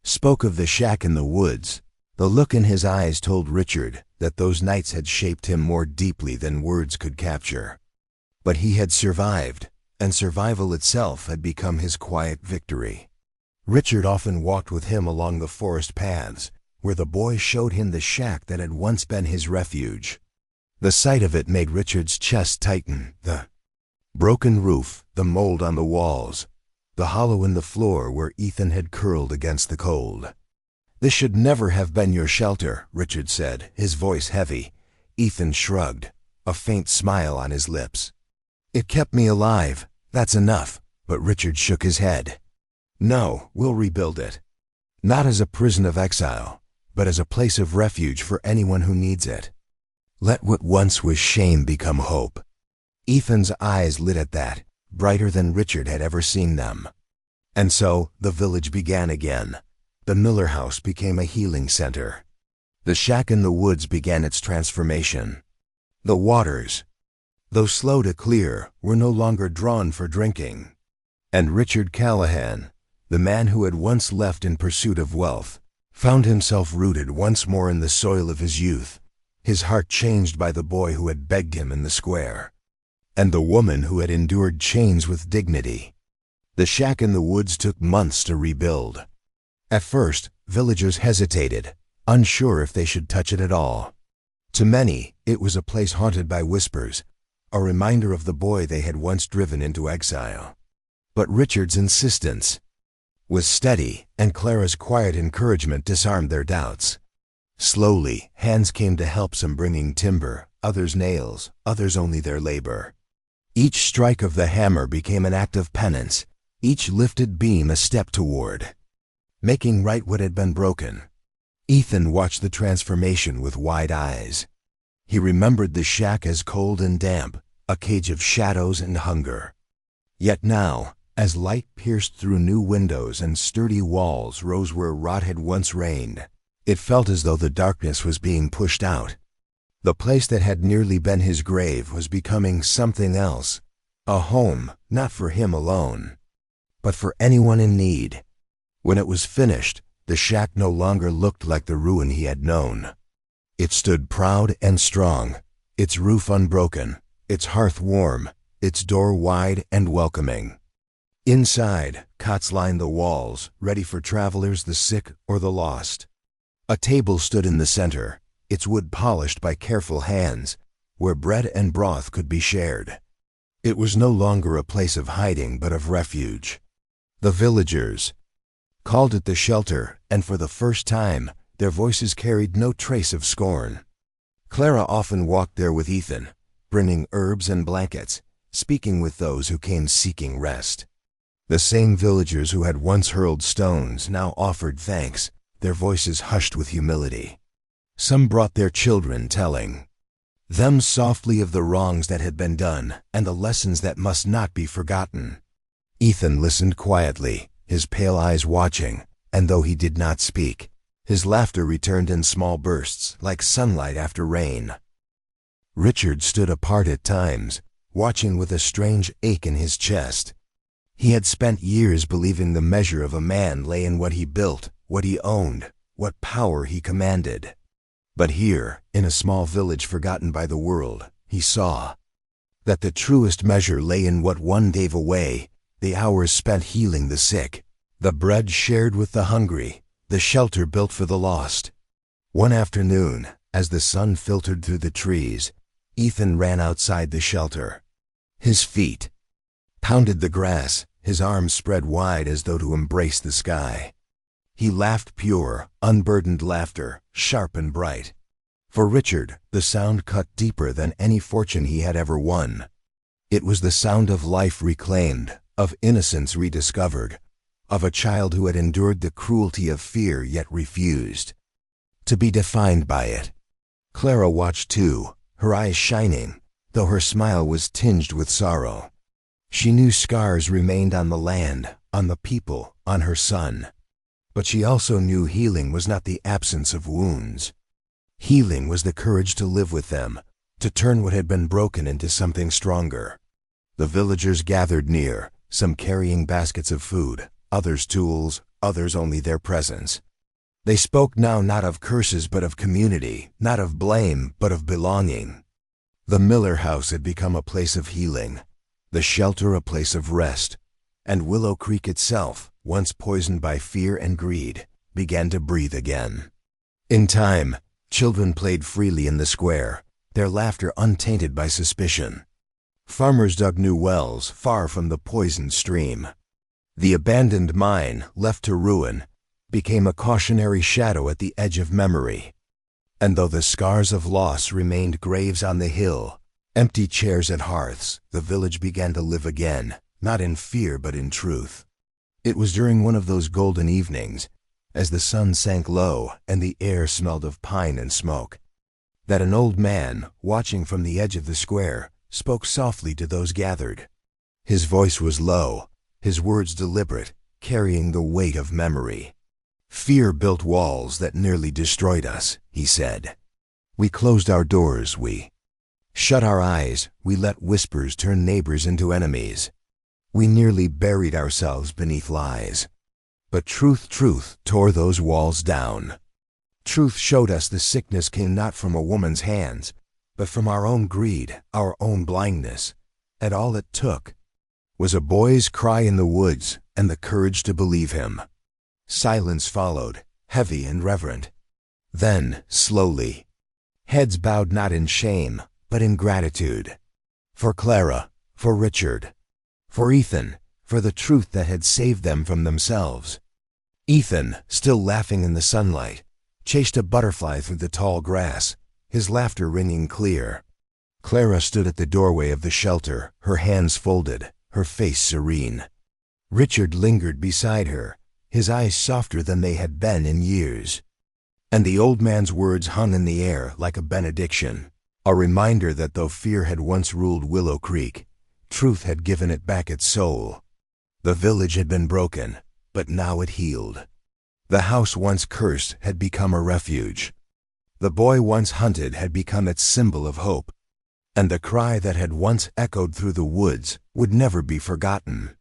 spoke of the shack in the woods. The look in his eyes told Richard that those nights had shaped him more deeply than words could capture. But he had survived, and survival itself had become his quiet victory. Richard often walked with him along the forest paths, where the boy showed him the shack that had once been his refuge. The sight of it made Richard's chest tighten. The broken roof, the mold on the walls, the hollow in the floor where Ethan had curled against the cold. "This should never have been your shelter," Richard said, his voice heavy. Ethan shrugged, a faint smile on his lips. "It kept me alive, that's enough," but Richard shook his head. "No, we'll rebuild it. Not as a prison of exile, but as a place of refuge for anyone who needs it. Let what once was shame become hope." Ethan's eyes lit at that, brighter than Richard had ever seen them. And so, the village began again. The Miller house became a healing center. The shack in the woods began its transformation. The waters, though slow to clear, were no longer drawn for drinking. And Richard Callahan, the man who had once left in pursuit of wealth, found himself rooted once more in the soil of his youth, his heart changed by the boy who had begged him in the square, and the woman who had endured chains with dignity. The shack in the woods took months to rebuild. At first, villagers hesitated, unsure if they should touch it at all. To many, it was a place haunted by whispers, a reminder of the boy they had once driven into exile. But Richard's insistence was steady, and Clara's quiet encouragement disarmed their doubts. Slowly, hands came to help, some bringing timber, others nails, others only their labor. Each strike of the hammer became an act of penance, each lifted beam a step toward making right what had been broken. Ethan watched the transformation with wide eyes. He remembered the shack as cold and damp, a cage of shadows and hunger. Yet now, as light pierced through new windows and sturdy walls rose where rot had once reigned, it felt as though the darkness was being pushed out. The place that had nearly been his grave was becoming something else, a home not for him alone, but for anyone in need. When it was finished, the shack no longer looked like the ruin he had known. It stood proud and strong, its roof unbroken, its hearth warm, its door wide and welcoming. Inside, cots lined the walls, ready for travelers, the sick or the lost. A table stood in the center, its wood polished by careful hands, where bread and broth could be shared. It was no longer a place of hiding but of refuge. The villagers called it the shelter, and for the first time, their voices carried no trace of scorn. Clara often walked there with Ethan, bringing herbs and blankets, speaking with those who came seeking rest. The same villagers who had once hurled stones now offered thanks, their voices hushed with humility. Some brought their children, telling them softly of the wrongs that had been done and the lessons that must not be forgotten. Ethan listened quietly, his pale eyes watching, and though he did not speak, his laughter returned in small bursts like sunlight after rain. Richard stood apart at times, watching with a strange ache in his chest. He had spent years believing the measure of a man lay in what he built, what he owned, what power he commanded. But here, in a small village forgotten by the world, he saw that the truest measure lay in what one gave away, the hours spent healing the sick, the bread shared with the hungry, the shelter built for the lost. One afternoon, as the sun filtered through the trees, Ethan ran outside the shelter. His feet pounded the grass, his arms spread wide as though to embrace the sky. He laughed pure, unburdened laughter, sharp and bright. For Richard, the sound cut deeper than any fortune he had ever won. It was the sound of life reclaimed, of innocence rediscovered, of a child who had endured the cruelty of fear yet refused to be defined by it. Clara watched too, her eyes shining, though her smile was tinged with sorrow. She knew scars remained on the land, on the people, on her son. But she also knew healing was not the absence of wounds. Healing was the courage to live with them, to turn what had been broken into something stronger. The villagers gathered near, some carrying baskets of food, others tools, others only their presence. They spoke now not of curses but of community, not of blame but of belonging. The Miller house had become a place of healing, the shelter a place of rest, and Willow Creek itself, once poisoned by fear and greed, began to breathe again. In time, children played freely in the square, their laughter untainted by suspicion. Farmers dug new wells far from the poisoned stream. The abandoned mine, left to ruin, became a cautionary shadow at the edge of memory. And though the scars of loss remained graves on the hill, empty chairs and hearths, the village began to live again, not in fear but in truth. It was during one of those golden evenings, as the sun sank low and the air smelled of pine and smoke, that an old man, watching from the edge of the square, spoke softly to those gathered. His voice was low, his words deliberate, carrying the weight of memory. "Fear built walls that nearly destroyed us," he said. "We closed our doors, we shut our eyes, we let whispers turn neighbors into enemies. We nearly buried ourselves beneath lies. But truth tore those walls down. Truth showed us the sickness came not from a woman's hands, but from our own greed, our own blindness. And all it took was a boy's cry in the woods and the courage to believe him." Silence followed, heavy and reverent. Then, slowly, heads bowed not in shame, but in gratitude. For Clara, for Richard, for Ethan, for the truth that had saved them from themselves. Ethan, still laughing in the sunlight, chased a butterfly through the tall grass, his laughter ringing clear. Clara stood at the doorway of the shelter, her hands folded, her face serene. Richard lingered beside her, his eyes softer than they had been in years. And the old man's words hung in the air like a benediction, a reminder that though fear had once ruled Willow Creek, truth had given it back its soul. The village had been broken, but now it healed. The house once cursed had become a refuge. The boy once hunted had become its symbol of hope. And the cry that had once echoed through the woods would never be forgotten.